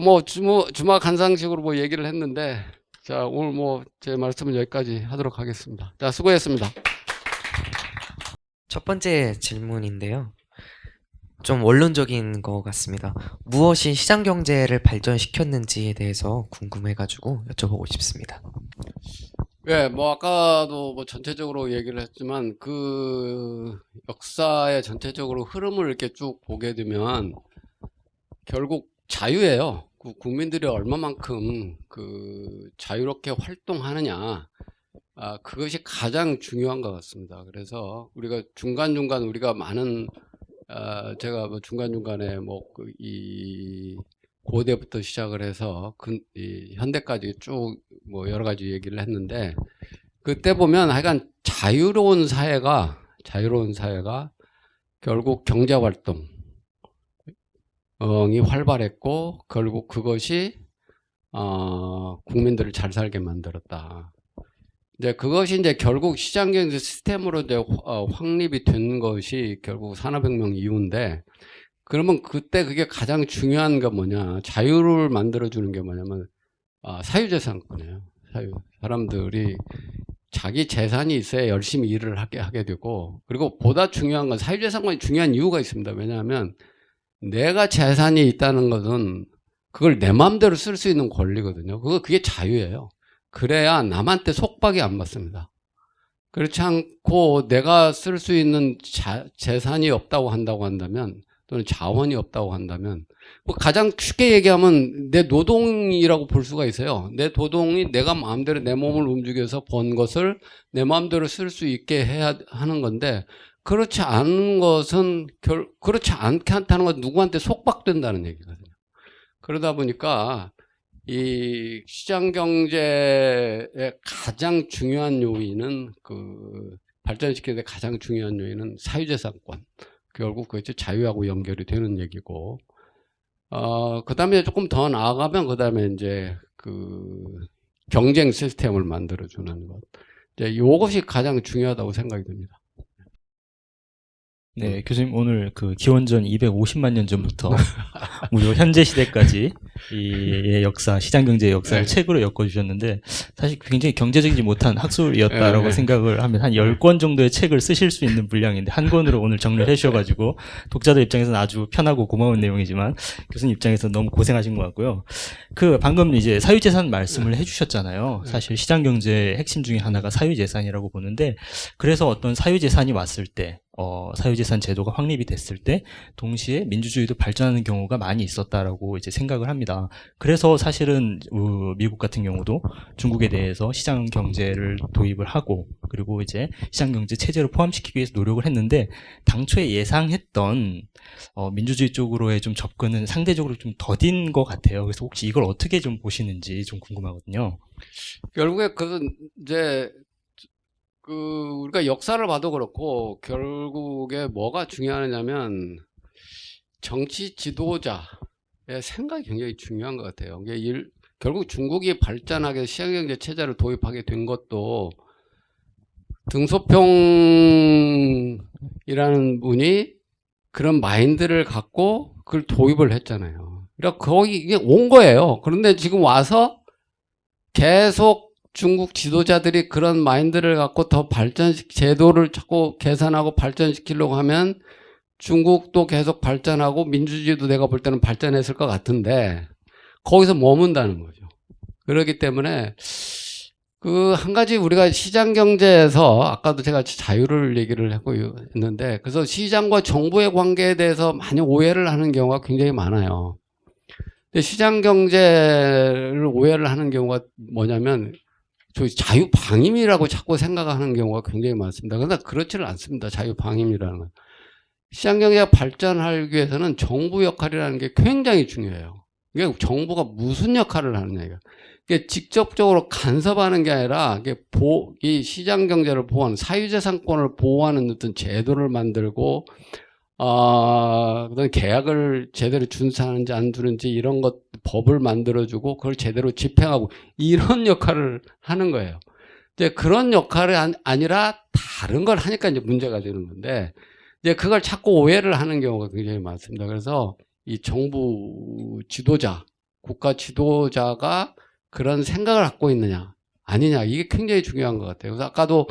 주막 간상식으로 얘기를 했는데, 자, 오늘 제 말씀은 여기까지 하도록 하겠습니다. 자, 수고했습니다. 첫 번째 질문인데요. 좀 원론적인 것 같습니다. 무엇이 시장 경제를 발전시켰는지에 대해서 궁금해가지고 여쭤보고 싶습니다. 네, 아까도 전체적으로 얘기를 했지만, 그 역사의 전체적으로 흐름을 이렇게 쭉 보게 되면, 결국 자유예요. 국민들이 얼마만큼 자유롭게 활동하느냐, 그것이 가장 중요한 것 같습니다. 그래서 우리가 중간중간 우리가 많은, 제가 중간중간에 이 고대부터 시작을 해서 이 현대까지 쭉 뭐 여러 가지 얘기를 했는데 그때 보면 하여간 자유로운 사회가 결국 경제 활동이 활발했고 결국 그것이 국민들을 잘 살게 만들었다. 이제 그것이 이제 결국 시장경제 시스템으로 이제 확립이 된 것이 결국 산업혁명 이후인데 그러면 그때 그게 가장 중요한 게 뭐냐? 자유를 만들어주는 게 뭐냐면 사유재산권이에요. 사람들이 자기 재산이 있어야 열심히 일을 하게 되고 그리고 보다 중요한 건 사유재산권이 중요한 이유가 있습니다. 왜냐하면 내가 재산이 있다는 것은 그걸 내 마음대로 쓸 수 있는 권리거든요. 그게 자유예요. 그래야 남한테 속박이 안 받습니다. 그렇지 않고 내가 쓸 수 있는 재산이 없다고 한다면 또는 자원이 없다고 한다면 뭐 가장 쉽게 얘기하면 내 노동이라고 볼 수가 있어요. 내 노동이 내가 마음대로 내 몸을 움직여서 번 것을 내 마음대로 쓸 수 있게 해야 하는 건데 그렇지 않은 것은 그렇지 않게 한다는 건 누구한테 속박된다는 얘기거든요. 그러다 보니까 이 시장 경제의 가장 중요한 요인은 발전시키는 데 가장 중요한 요인은 사유재산권. 결국 그것이 자유하고 연결이 되는 얘기고, 그 다음에 조금 더 나아가면, 그 다음에 이제 경쟁 시스템을 만들어주는 것. 이제 요것이 가장 중요하다고 생각이 듭니다. 네, 교수님 오늘 기원전 250만 년 전부터 무려 현재 시대까지 이 역사, 시장 경제의 역사를 책으로 엮어주셨는데 사실 굉장히 경제적이지 못한 학술이었다라고 생각을 하면 한 10권 정도의 책을 쓰실 수 있는 분량인데 한 권으로 오늘 정리를 해주셔가지고 독자들 입장에서는 아주 편하고 고마운 내용이지만 교수님 입장에서는 너무 고생하신 것 같고요. 방금 이제 사유재산 말씀을 해주셨잖아요. 사실 시장 경제의 핵심 중에 하나가 사유재산이라고 보는데 그래서 어떤 사유재산이 왔을 때 사유재산 제도가 확립이 됐을 때 동시에 민주주의도 발전하는 경우가 많이 있었다라고 이제 생각을 합니다. 그래서 사실은 미국 같은 경우도 중국에 대해서 시장 경제를 도입을 하고 그리고 이제 시장 경제 체제로 포함시키기 위해서 노력을 했는데 당초에 예상했던 민주주의 쪽으로의 좀 접근은 상대적으로 좀 더딘 것 같아요. 그래서 혹시 이걸 어떻게 좀 보시는지 좀 궁금하거든요. 결국에 이제 우리가 역사를 봐도 그렇고, 결국에 뭐가 중요하냐면, 정치 지도자의 생각이 굉장히 중요한 것 같아요. 결국 중국이 발전하게 시장경제 체제를 도입하게 된 것도, 등소평이라는 분이 그런 마인드를 갖고 그걸 도입을 했잖아요. 그러니까 이게 온 거예요. 그런데 지금 와서 계속 중국 지도자들이 그런 마인드를 갖고 더 제도를 자꾸 개선하고 발전시키려고 하면 중국도 계속 발전하고 민주주의도 내가 볼 때는 발전했을 것 같은데 거기서 머문다는 거죠. 그렇기 때문에 한 가지 우리가 시장 경제에서 아까도 제가 자유를 얘기를 했는데 그래서 시장과 정부의 관계에 대해서 많이 오해를 하는 경우가 굉장히 많아요. 근데 시장 경제를 오해를 하는 경우가 뭐냐면 자유방임이라고 자꾸 생각하는 경우가 굉장히 많습니다. 그러나 그렇지는 않습니다. 자유방임이라는 건. 시장경제가 발전하기 위해서는 정부 역할이라는 게 굉장히 중요해요. 이게 정부가 무슨 역할을 하느냐, 이게 직접적으로 간섭하는 게 아니라, 이 시장경제를 보호하는, 사유재산권을 보호하는 어떤 제도를 만들고, 그다음에 계약을 제대로 준수하는지 안 주는지 이런 법을 만들어주고 그걸 제대로 집행하고 이런 역할을 하는 거예요. 이제 그런 역할이 아니라 다른 걸 하니까 이제 문제가 되는 건데 이제 그걸 자꾸 오해를 하는 경우가 굉장히 많습니다. 그래서 이 정부 지도자, 국가 지도자가 그런 생각을 갖고 있느냐 아니냐 이게 굉장히 중요한 것 같아요. 그래서 아까도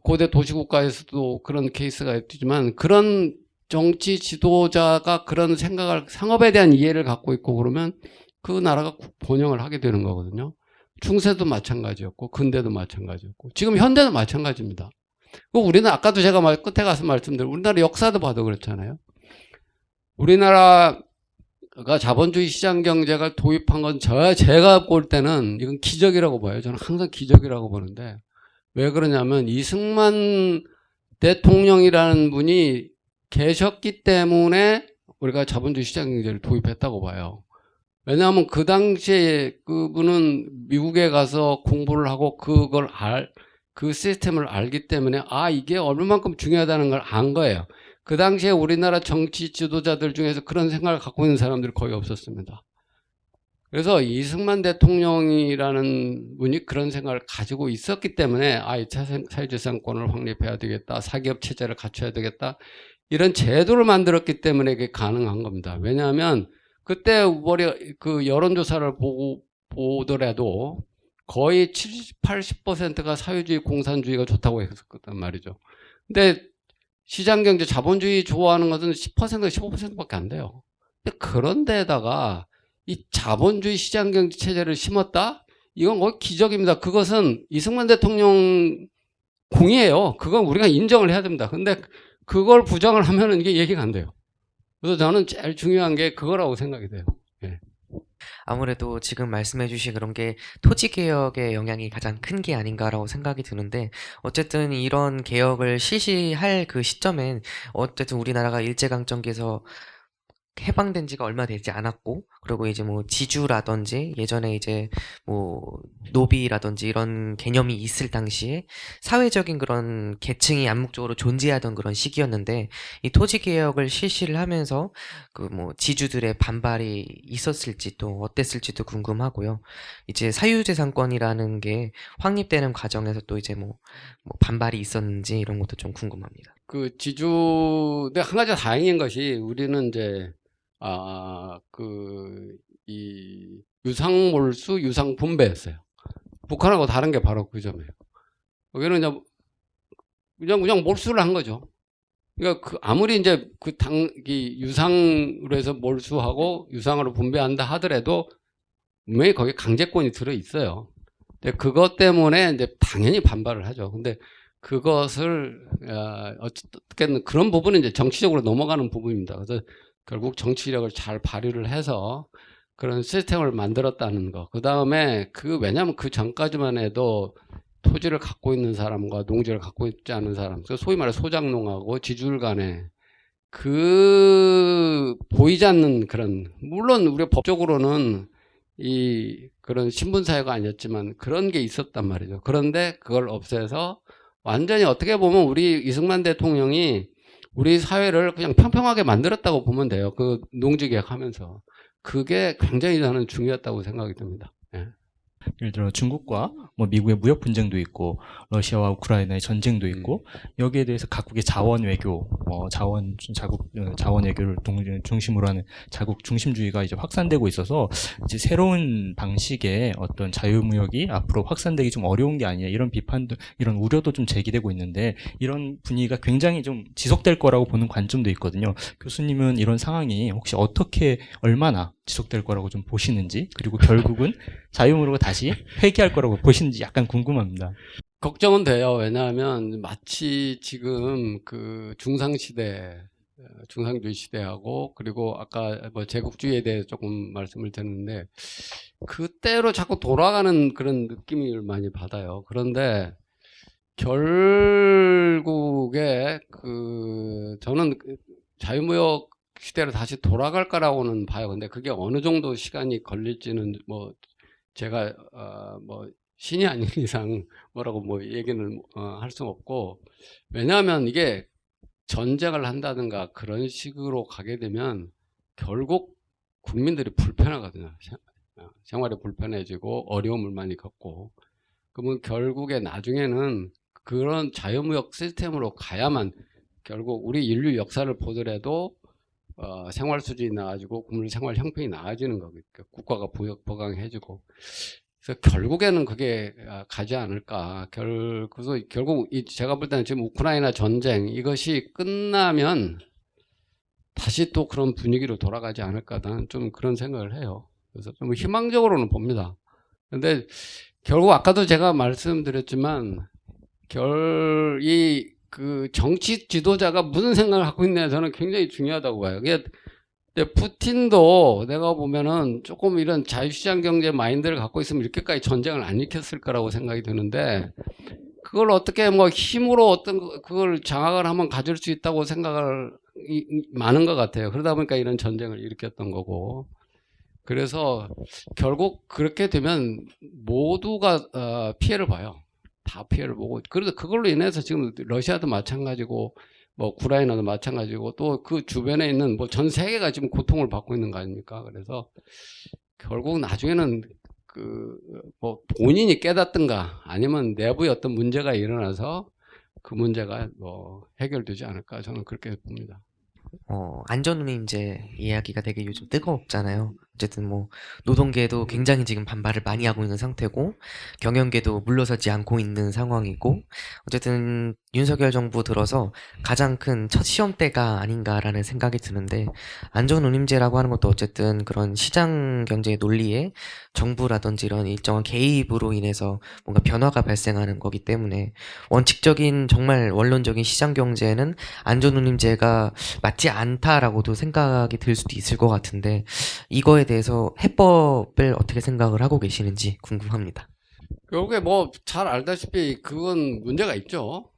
고대 도시국가에서도 그런 케이스가 있지만 그런 정치 지도자가 그런 생각을 상업에 대한 이해를 갖고 있고 그러면 그 나라가 번영을 하게 되는 거거든요. 중세도 마찬가지였고 근대도 마찬가지였고 지금 현대도 마찬가지입니다. 우리는 아까도 제가 끝에 가서 말씀드린 우리나라 역사도 봐도 그렇잖아요. 우리나라가 자본주의 시장 경제가 도입한 건 제가 볼 때는 이건 기적이라고 봐요. 저는 항상 기적이라고 보는데 왜 그러냐면 이승만 대통령이라는 분이 계셨기 때문에 우리가 자본주의 시장 경제를 도입했다고 봐요. 왜냐하면 그 당시에 그분은 미국에 가서 공부를 하고 그 시스템을 알기 때문에 이게 얼마만큼 중요하다는 걸 안 거예요. 그 당시에 우리나라 정치 지도자들 중에서 그런 생각을 갖고 있는 사람들이 거의 없었습니다. 그래서 이승만 대통령이라는 분이 그런 생각을 가지고 있었기 때문에 이 사유재산권을 확립해야 되겠다, 사기업 체제를 갖춰야 되겠다, 이런 제도를 만들었기 때문에 이게 가능한 겁니다. 왜냐하면 그때 그 여론조사를 보더라도 거의 70, 80%가 사회주의, 공산주의가 좋다고 했었단 말이죠. 근데 시장경제, 자본주의 좋아하는 것은 10%가 15%밖에 안 돼요. 근데 그런 데다가 이 자본주의 시장경제 체제를 심었다? 이건 거의 기적입니다. 그것은 이승만 대통령 공이에요. 그건 우리가 인정을 해야 됩니다. 근데 그걸 부정을 하면은 이게 얘기가 안 돼요. 그래서 저는 제일 중요한 게 그거라고 생각이 돼요. 예. 아무래도 지금 말씀해 주신 그런 게 토지개혁의 영향이 가장 큰 게 아닌가라고 생각이 드는데, 어쨌든 이런 개혁을 실시할 그 시점엔 어쨌든 우리나라가 일제강점기에서 해방된 지가 얼마 되지 않았고, 그리고 이제 뭐 지주라든지 예전에 이제 뭐 노비라든지 이런 개념이 있을 당시에 사회적인 그런 계층이 암묵적으로 존재하던 그런 시기였는데, 이 토지 개혁을 실시를 하면서 그 뭐 지주들의 반발이 있었을지 또 어땠을지도 궁금하고요. 이제 사유재산권이라는 게 확립되는 과정에서 또 이제 뭐 반발이 있었는지 이런 것도 좀 궁금합니다. 근데 한 가지 다행인 것이 우리는 이제 이 유상몰수, 유상분배였어요. 북한하고 다른 게 바로 그 점이에요. 여기는 그냥 몰수를 한 거죠. 그러니까 아무리 이제 유상으로 해서 몰수하고 유상으로 분배한다 하더라도 분명히 거기에 강제권이 들어 있어요. 근데 그것 때문에 이제 당연히 반발을 하죠. 근데 그것을 어쨌든 그런 부분은 이제 정치적으로 넘어가는 부분입니다. 그래서 결국 정치력을 잘 발휘를 해서 그런 시스템을 만들었다는 거. 그 다음에 왜냐하면 그 전까지만 해도 토지를 갖고 있는 사람과 농지를 갖고 있지 않은 사람, 소위 말해 소장농하고 지주들 간에 보이지 않는 물론 우리가 법적으로는 그런 신분사회가 아니었지만 그런 게 있었단 말이죠. 그런데 그걸 없애서 완전히 어떻게 보면 우리 이승만 대통령이 우리 사회를 그냥 평평하게 만들었다고 보면 돼요. 그 농지개혁 하면서. 그게 굉장히 저는 중요했다고 생각이 듭니다. 예. 예를 들어 중국과 뭐 미국의 무역 분쟁도 있고 러시아와 우크라이나의 전쟁도 있고 여기에 대해서 각국의 자원 외교, 자원 외교를 중심으로 하는 자국 중심주의가 이제 확산되고 있어서 이제 새로운 방식의 어떤 자유무역이 앞으로 확산되기 좀 어려운 게 아니냐, 이런 비판도, 이런 우려도 좀 제기되고 있는데, 이런 분위기가 굉장히 좀 지속될 거라고 보는 관점도 있거든요. 교수님은 이런 상황이 혹시 얼마나 지속될 거라고 좀 보시는지, 그리고 결국은 자유무역으로 다시 회귀할 거라고 보시는지 약간 궁금합니다. 걱정은 돼요. 왜냐하면 마치 지금 그 중상주의 시대하고, 그리고 아까 뭐 제국주의에 대해 조금 말씀을 드렸는데 그때로 자꾸 돌아가는 그런 느낌을 많이 받아요. 그런데 결국에 저는 자유무역 시대로 다시 돌아갈 거라고는 봐요. 근데 그게 어느 정도 시간이 걸릴지는 뭐 제가 신이 아닌 이상 뭐라고 얘기는 할 수 없고, 왜냐하면 이게 전쟁을 한다든가 그런 식으로 가게 되면 결국 국민들이 불편하거든요. 생활이 불편해지고 어려움을 많이 겪고, 그러면 결국에 나중에는 그런 자유무역 시스템으로 가야만 결국 우리 인류 역사를 보더라도 생활 수준이 나아지고 국민 생활 형편이 나아지는 거겠죠. 국가가 보강해주고. 그래서 결국에는 그게 가지 않을까. 그래서 결국 제가 볼 때는 지금 우크라이나 전쟁 이것이 끝나면 다시 또 그런 분위기로 돌아가지 않을까. 나는 좀 그런 생각을 해요. 그래서 좀 희망적으로는 봅니다. 근데 결국 아까도 제가 말씀드렸지만 그 정치 지도자가 무슨 생각을 갖고 있느냐, 저는 굉장히 중요하다고 봐요. 근데 푸틴도 내가 보면은 조금 이런 자유시장 경제 마인드를 갖고 있으면 이렇게까지 전쟁을 안 일으켰을 거라고 생각이 드는데, 그걸 어떻게 힘으로 그걸 장악을 하면 가질 수 있다고 생각을 많은 것 같아요. 그러다 보니까 이런 전쟁을 일으켰던 거고. 그래서 결국 그렇게 되면 모두가 피해를 봐요. 다 피해를 보고. 그래서 그걸로 인해서 지금 러시아도 마찬가지고 뭐 우크라이나도 마찬가지고 또 그 주변에 있는 뭐 전 세계가 지금 고통을 받고 있는 거 아닙니까? 그래서 결국 나중에는 그 뭐 본인이 깨닫든가 아니면 내부에 어떤 문제가 일어나서 그 문제가 뭐 해결되지 않을까 저는 그렇게 봅니다. 안전운임제 이야기가 되게 요즘 뜨겁잖아요. 어쨌든 뭐 노동계도 굉장히 지금 반발을 많이 하고 있는 상태고 경영계도 물러서지 않고 있는 상황이고 어쨌든 윤석열 정부 들어서 가장 큰 첫 시험대가 아닌가라는 생각이 드는데 안전운임제라고 하는 것도 어쨌든 그런 시장 경제 논리에 정부라든지 이런 일정한 개입으로 인해서 뭔가 변화가 발생하는 거기 때문에 원칙적인 정말 원론적인 시장 경제에는 안전운임제가 맞지 않다라고도 생각이 들 수도 있을 것 같은데 이거에 대해서 해법을 어떻게 생각을 하고 계시는지 궁금합니다. 결국에 뭐 잘 알다시피 그건 문제가 있죠.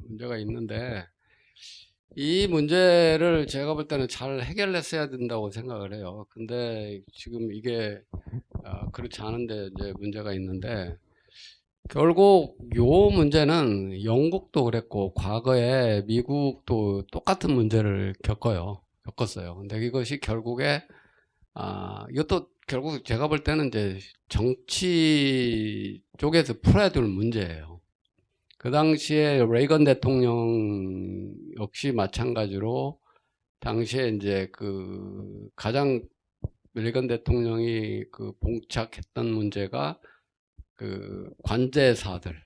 문제가 있는데 이 문제를 제가 볼 때는 잘 해결했어야 된다고 생각을 해요. 근데 지금 이게 그렇지 않은데 이제 문제가 있는데 결국 요 문제는 영국도 그랬고 과거에 미국도 똑같은 문제를 겪었어요. 근데 이것이 결국에 이것도 결국 제가 볼 때는 이제 정치 쪽에서 풀어야 될 문제예요. 그 당시에 레이건 대통령 역시 마찬가지로 당시에 이제 그 가장 레이건 대통령이 그 봉착했던 문제가 그 관제사들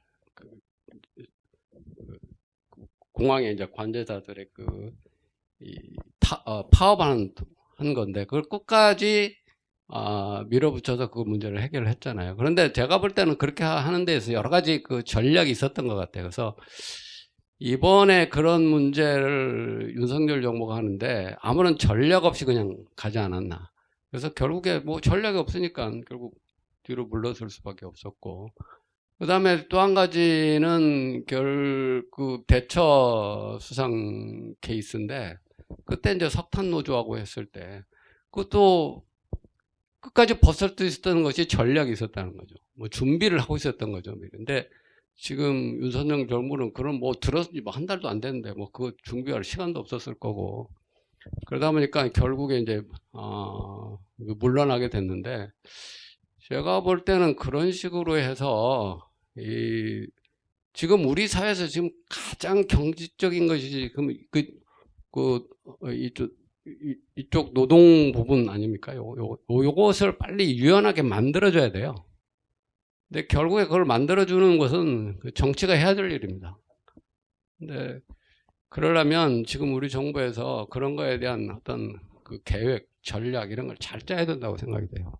공항에 이제 관제사들의 그 파업하는 한 건데 그걸 끝까지 밀어붙여서 그 문제를 해결을 했잖아요. 그런데 제가 볼 때는 그렇게 하는 데에서 여러 가지 그 전략이 있었던 것 같아요. 그래서 이번에 그런 문제를 윤석열 정부가 하는데 아무런 전략 없이 그냥 가지 않았나. 그래서 결국에 뭐 전략이 없으니까 결국 뒤로 물러설 수밖에 없었고. 그 다음에 또 한 가지는 그 대처 수상 케이스인데 그때 이제 석탄 노조하고 했을 때 그것도 끝까지 벗을 수 있었던 것이 전략이 있었다는 거죠. 뭐 준비를 하고 있었던 거죠. 근데 지금 윤석열 정부는 그런 뭐 들었지 뭐 한 달도 안 됐는데 뭐 그거 준비할 시간도 없었을 거고 그러다 보니까 결국에 이제 물러나게 됐는데 제가 볼 때는 그런 식으로 해서 지금 우리 사회에서 지금 가장 경직적인 것이 지금 이쪽 노동 부분 아닙니까? 요것을 빨리 유연하게 만들어줘야 돼요. 근데 결국에 그걸 만들어주는 것은 정치가 해야 될 일입니다. 근데 그러려면 지금 우리 정부에서 그런 거에 대한 어떤 그 계획, 전략 이런 걸 잘 짜야 된다고 생각이 돼요.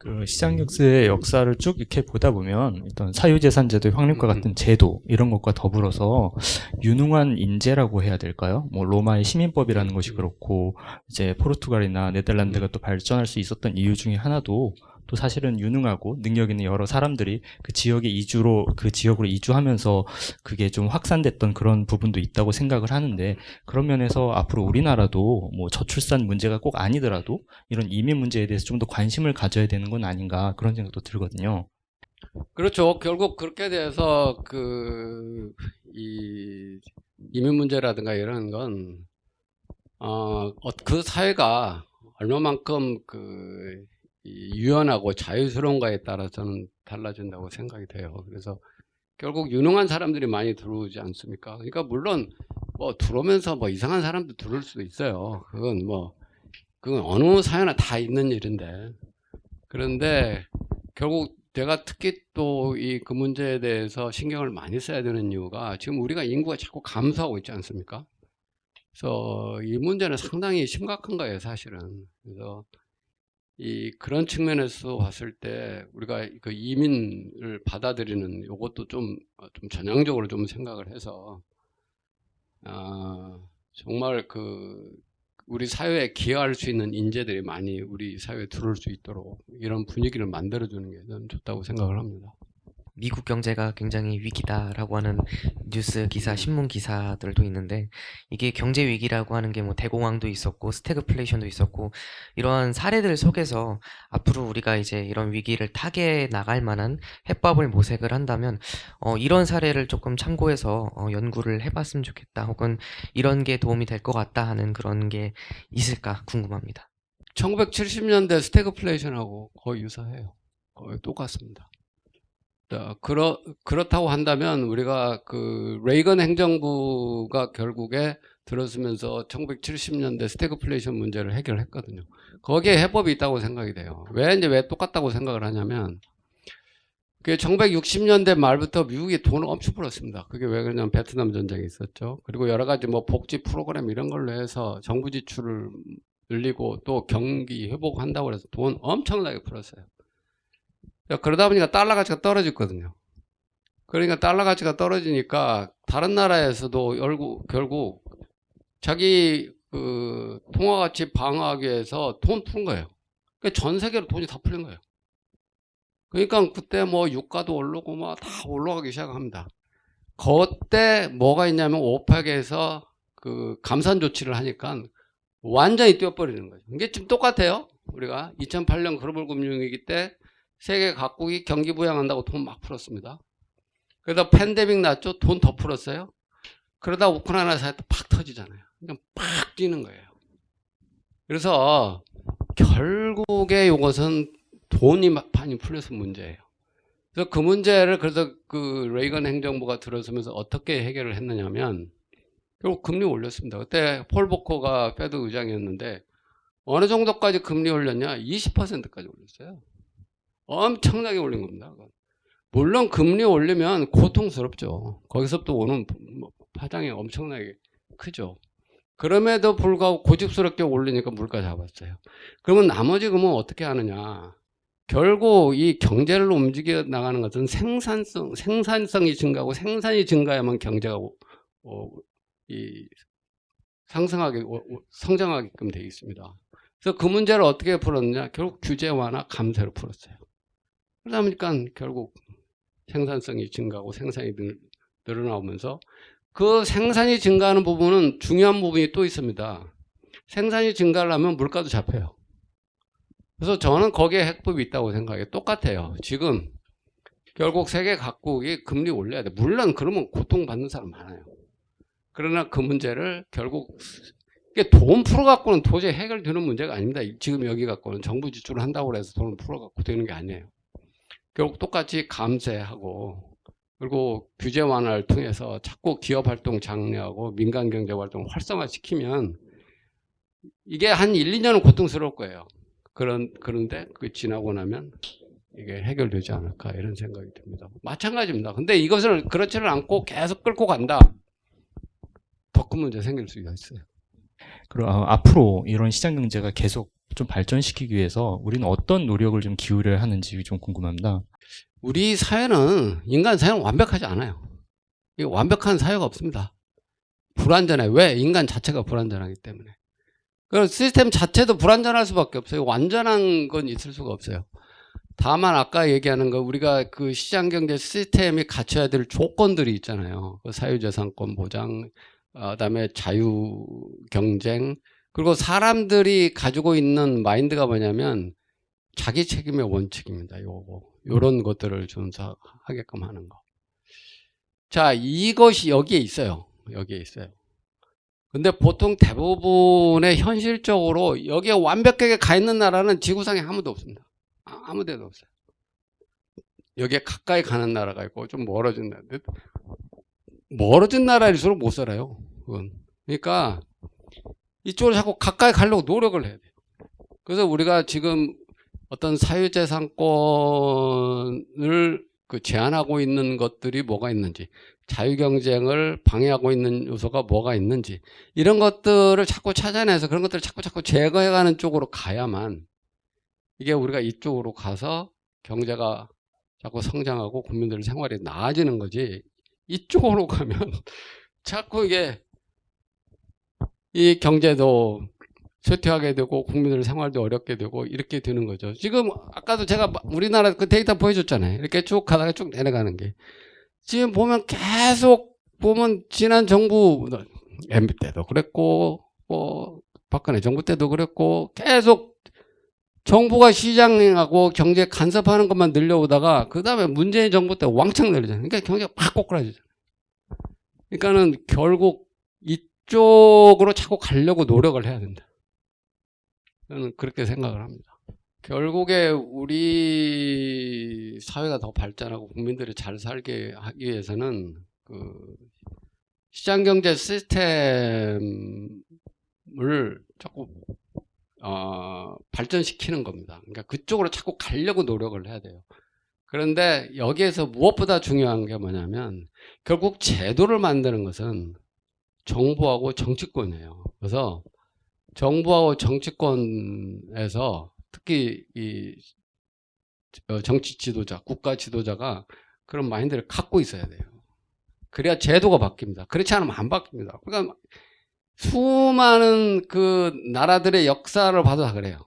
그 시장 경제의 역사를 쭉 이렇게 보다 보면 어떤 사유재산제도 확립과 같은 제도 이런 것과 더불어서 유능한 인재라고 해야 될까요? 뭐 로마의 시민법이라는 것이 그렇고 이제 포르투갈이나 네덜란드가 또 발전할 수 있었던 이유 중에 하나도 또 사실은 유능하고 능력 있는 여러 사람들이 그 지역으로 이주하면서 그게 좀 확산됐던 그런 부분도 있다고 생각을 하는데 그런 면에서 앞으로 우리나라도 뭐 저출산 문제가 꼭 아니더라도 이런 이민 문제에 대해서 좀 더 관심을 가져야 되는 건 아닌가 그런 생각도 들거든요. 그렇죠. 결국 그렇게 돼서 이민 문제라든가 이런 건 그 사회가 얼마만큼 유연하고 자유스러운가에 따라서는 달라진다고 생각이 돼요. 그래서 결국 유능한 사람들이 많이 들어오지 않습니까? 그러니까 물론 뭐 들어오면서 뭐 이상한 사람도 들어올 수도 있어요. 그건 어느 사회나 다 있는 일인데. 그런데 결국 제가 특히 또 그 문제에 대해서 신경을 많이 써야 되는 이유가 지금 우리가 인구가 자꾸 감소하고 있지 않습니까? 그래서 이 문제는 상당히 심각한 거예요, 사실은. 그래서 그런 측면에서 봤을 때 우리가 그 이민을 받아들이는 요것도 좀 전향적으로 좀 생각을 해서 정말 우리 사회에 기여할 수 있는 인재들이 많이 우리 사회에 들어올 수 있도록 이런 분위기를 만들어주는 게 저는 좋다고 생각을 합니다. 미국 경제가 굉장히 위기다라고 하는 뉴스 기사, 신문 기사들도 있는데 이게 경제 위기라고 하는 게 뭐 대공황도 있었고 스태그플레이션도 있었고 이러한 사례들 속에서 앞으로 우리가 이제 이런 위기를 타개해 나갈 만한 해법을 모색을 한다면 이런 사례를 조금 참고해서 연구를 해봤으면 좋겠다. 혹은 이런 게 도움이 될 것 같다 하는 그런 게 있을까 궁금합니다. 1970년대 스태그플레이션하고 거의 유사해요. 거의 똑같습니다. 그렇다고 한다면 우리가 그 레이건 행정부가 결국에 들어서면서 1970년대 스태그플레이션 문제를 해결했거든요. 거기에 해법이 있다고 생각이 돼요. 왜 똑같다고 생각을 하냐면 그 1960년대 말부터 미국이 돈을 엄청 풀었습니다. 그게 왜 그러냐면 베트남 전쟁이 있었죠. 그리고 여러 가지 뭐 복지 프로그램 이런 걸로 해서 정부 지출을 늘리고 또 경기 회복한다고 해서 돈 엄청나게 풀었어요. 그러다 보니까 달러 가치가 떨어졌거든요. 그러니까 달러 가치가 떨어지니까 다른 나라에서도 결국 자기 그 통화 가치 방어하기 위해서 돈 푸는 거예요. 그러니까 전 세계로 돈이 다 풀린 거예요. 그러니까 그때 뭐 유가도 오르고 막 다 올라가기 시작합니다. 그때 뭐가 있냐면 오펙에서 그 감산 조치를 하니까 완전히 뛰어버리는 거죠. 이게 지금 똑같아요. 우리가 2008년 글로벌 금융위기 때 세계 각국이 경기 부양한다고 돈 막 풀었습니다. 그러다 팬데믹 났죠. 돈 더 풀었어요. 그러다 우크라이나 사태 팍 터지잖아요. 그냥 팍 뛰는 거예요. 그래서 결국에 이것은 돈이 많이 풀려서 문제예요. 그래서 그 문제를 그 레이건 행정부가 들어서면서 어떻게 해결을 했느냐면 결국 금리 올렸습니다. 그때 폴 보커가 페드 의장이었는데 어느 정도까지 금리 올렸냐? 20%까지 올렸어요. 엄청나게 올린 겁니다. 물론 금리 올리면 고통스럽죠. 거기서부터 오는 파장이 엄청나게 크죠. 그럼에도 불구하고 고집스럽게 올리니까 물가 잡았어요. 그러면 나머지 금은 어떻게 하느냐? 결국 이 경제를 움직여 나가는 것은 생산성이 증가하고 생산이 증가해야만 경제가 성장하게끔 되어 있습니다. 그래서 그 문제를 어떻게 풀었느냐? 결국 규제 완화 감세로 풀었어요. 그러다 보니까 결국 생산성이 증가하고 생산이 늘어나오면서 그 생산이 증가하는 부분은 중요한 부분이 또 있습니다. 생산이 증가를 하면 물가도 잡혀요. 그래서 저는 거기에 해법이 있다고 생각해요. 똑같아요. 지금 결국 세계 각국이 금리 올려야 돼. 물론 그러면 고통받는 사람 많아요. 그러나 그 문제를 결국 이게 돈 풀어갖고는 도저히 해결되는 문제가 아닙니다. 지금 여기 갖고는 정부 지출을 한다고 해서 돈을 풀어갖고 되는 게 아니에요. 결국 똑같이 감세하고 그리고 규제 완화를 통해서 자꾸 기업 활동 장려하고 민간 경제 활동 활성화시키면 이게 한 1, 2년은 고통스러울 거예요. 그런데 그게 지나고 나면 이게 해결되지 않을까 이런 생각이 듭니다. 마찬가지입니다. 근데 이것을 그렇지는 않고 계속 끌고 간다. 더 큰 문제 생길 수가 있어요. 그리고 앞으로 이런 시장 경제가 계속 좀 발전시키기 위해서 우리는 어떤 노력을 좀 기울여야 하는지 좀 궁금합니다. 우리 사회는 인간 사회는 완벽하지 않아요. 완벽한 사회가 없습니다. 불완전해. 왜? 인간 자체가 불완전하기 때문에. 그 시스템 자체도 불완전할 수밖에 없어요. 완전한 건 있을 수가 없어요. 다만 아까 얘기하는 거 우리가 그 시장 경제 시스템이 갖춰야 될 조건들이 있잖아요. 그 사유재산권 보장, 그다음에 자유 경쟁, 그리고 사람들이 가지고 있는 마인드가 뭐냐면 자기 책임의 원칙입니다. 요런 것들을 준수하게끔 하는 거. 자, 이것이 여기에 있어요. 근데 보통 대부분의 현실적으로 여기에 완벽하게 가 있는 나라는 지구상에 아무도 없습니다. 아무 데도 없어요. 여기에 가까이 가는 나라가 있고 좀 멀어진 나라. 멀어진 나라일수록 못 살아요. 그건. 그러니까 이쪽으로 자꾸 가까이 가려고 노력을 해야 돼요. 그래서 우리가 지금 어떤 사유재산권을 제한하고 있는 것들이 뭐가 있는지, 자유경쟁을 방해하고 있는 요소가 뭐가 있는지, 이런 것들을 자꾸 찾아내서 그런 것들을 자꾸 제거해가는 쪽으로 가야만 이게 우리가 이쪽으로 가서 경제가 자꾸 성장하고 국민들의 생활이 나아지는 거지, 이쪽으로 가면 자꾸 이게 이 경제도 쇠퇴하게 되고 국민들 생활도 어렵게 되고 이렇게 되는 거죠. 지금 아까도 제가 우리나라 그 데이터 보여줬잖아요. 이렇게 쭉 가다가 쭉 내려가는 게 지금 보면 계속 보면 지난 정부 MB 때도 그랬고 뭐 박근혜 정부 때도 그랬고 계속 정부가 시장하고 경제 간섭하는 것만 늘려오다가 그 다음에 문재인 정부 때 왕창 늘리잖아요. 그러니까 경제가 팍 꼬꾸라지잖아요. 그러니까는 결국 이쪽으로 자꾸 가려고 노력을 해야 된다. 저는 그렇게 생각을 합니다. 결국에 우리 사회가 더 발전하고 국민들이 잘 살게 하기 위해서는 그 시장경제 시스템을 자꾸 발전시키는 겁니다. 그러니까 그쪽으로 자꾸 가려고 노력을 해야 돼요. 그런데 여기에서 무엇보다 중요한 게 뭐냐면 결국 제도를 만드는 것은 정부하고 정치권이에요. 그래서 정부하고 정치권에서 특히 이 정치 지도자, 국가 지도자가 그런 마인드를 갖고 있어야 돼요. 그래야 제도가 바뀝니다. 그렇지 않으면 안 바뀝니다. 그러니까 수많은 그 나라들의 역사를 봐도 다 그래요.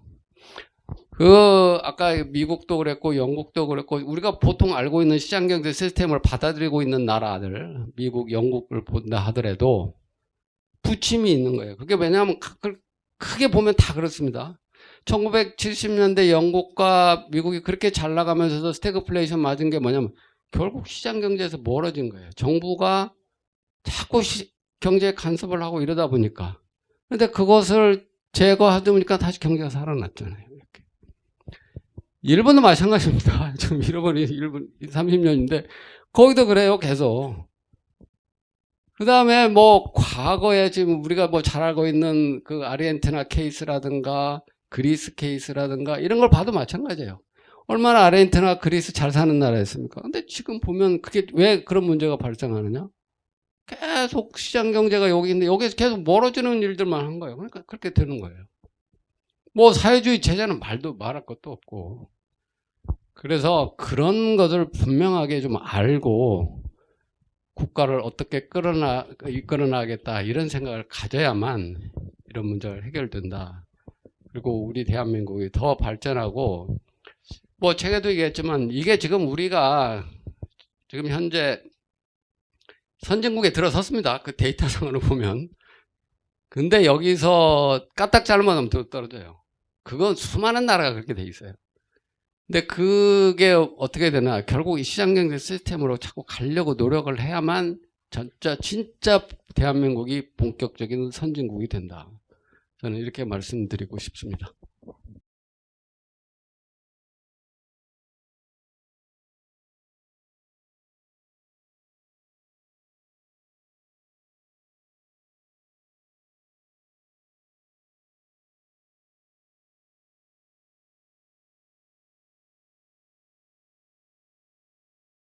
그 아까 미국도 그랬고 영국도 그랬고 우리가 보통 알고 있는 시장경제 시스템을 받아들이고 있는 나라들, 미국, 영국을 본다 하더라도 부침이 있는 거예요. 그게 왜냐하면 크게 보면 다 그렇습니다. 1970년대 영국과 미국이 그렇게 잘 나가면서도 스태그플레이션 맞은 게 뭐냐면 결국 시장경제에서 멀어진 거예요. 정부가 자꾸 경제에 간섭을 하고 이러다 보니까. 근데 그것을 제거하다 보니까 다시 경제가 살아났잖아요. 이렇게. 일본도 마찬가지입니다. 지금 잃어버린 일본 30년인데 거기도 그래요. 계속. 그 다음에 뭐 과거에 지금 우리가 뭐 잘 알고 있는 그 아르헨티나 케이스라든가 그리스 케이스라든가 이런 걸 봐도 마찬가지예요. 얼마나 아르헨티나 그리스 잘 사는 나라였습니까? 근데 지금 보면 그게 왜 그런 문제가 발생하느냐? 계속 시장 경제가 여기 있는데 여기서 계속 멀어지는 일들만 한 거예요. 그러니까 그렇게 되는 거예요. 뭐 사회주의 제재는 말할 것도 없고. 그래서 그런 것을 분명하게 좀 알고 국가를 어떻게 이끌어나가겠다 이런 생각을 가져야만 이런 문제가 해결된다. 그리고 우리 대한민국이 더 발전하고 뭐 책에도 얘기했지만 이게 지금 우리가 지금 현재 선진국에 들어섰습니다. 그 데이터상으로 보면. 근데 여기서 까딱 잘못하면 떨어져요. 그건 수많은 나라가 그렇게 돼 있어요. 근데 그게 어떻게 되나 결국 이 시장경제 시스템으로 자꾸 가려고 노력을 해야만 진짜 대한민국이 본격적인 선진국이 된다. 저는 이렇게 말씀드리고 싶습니다.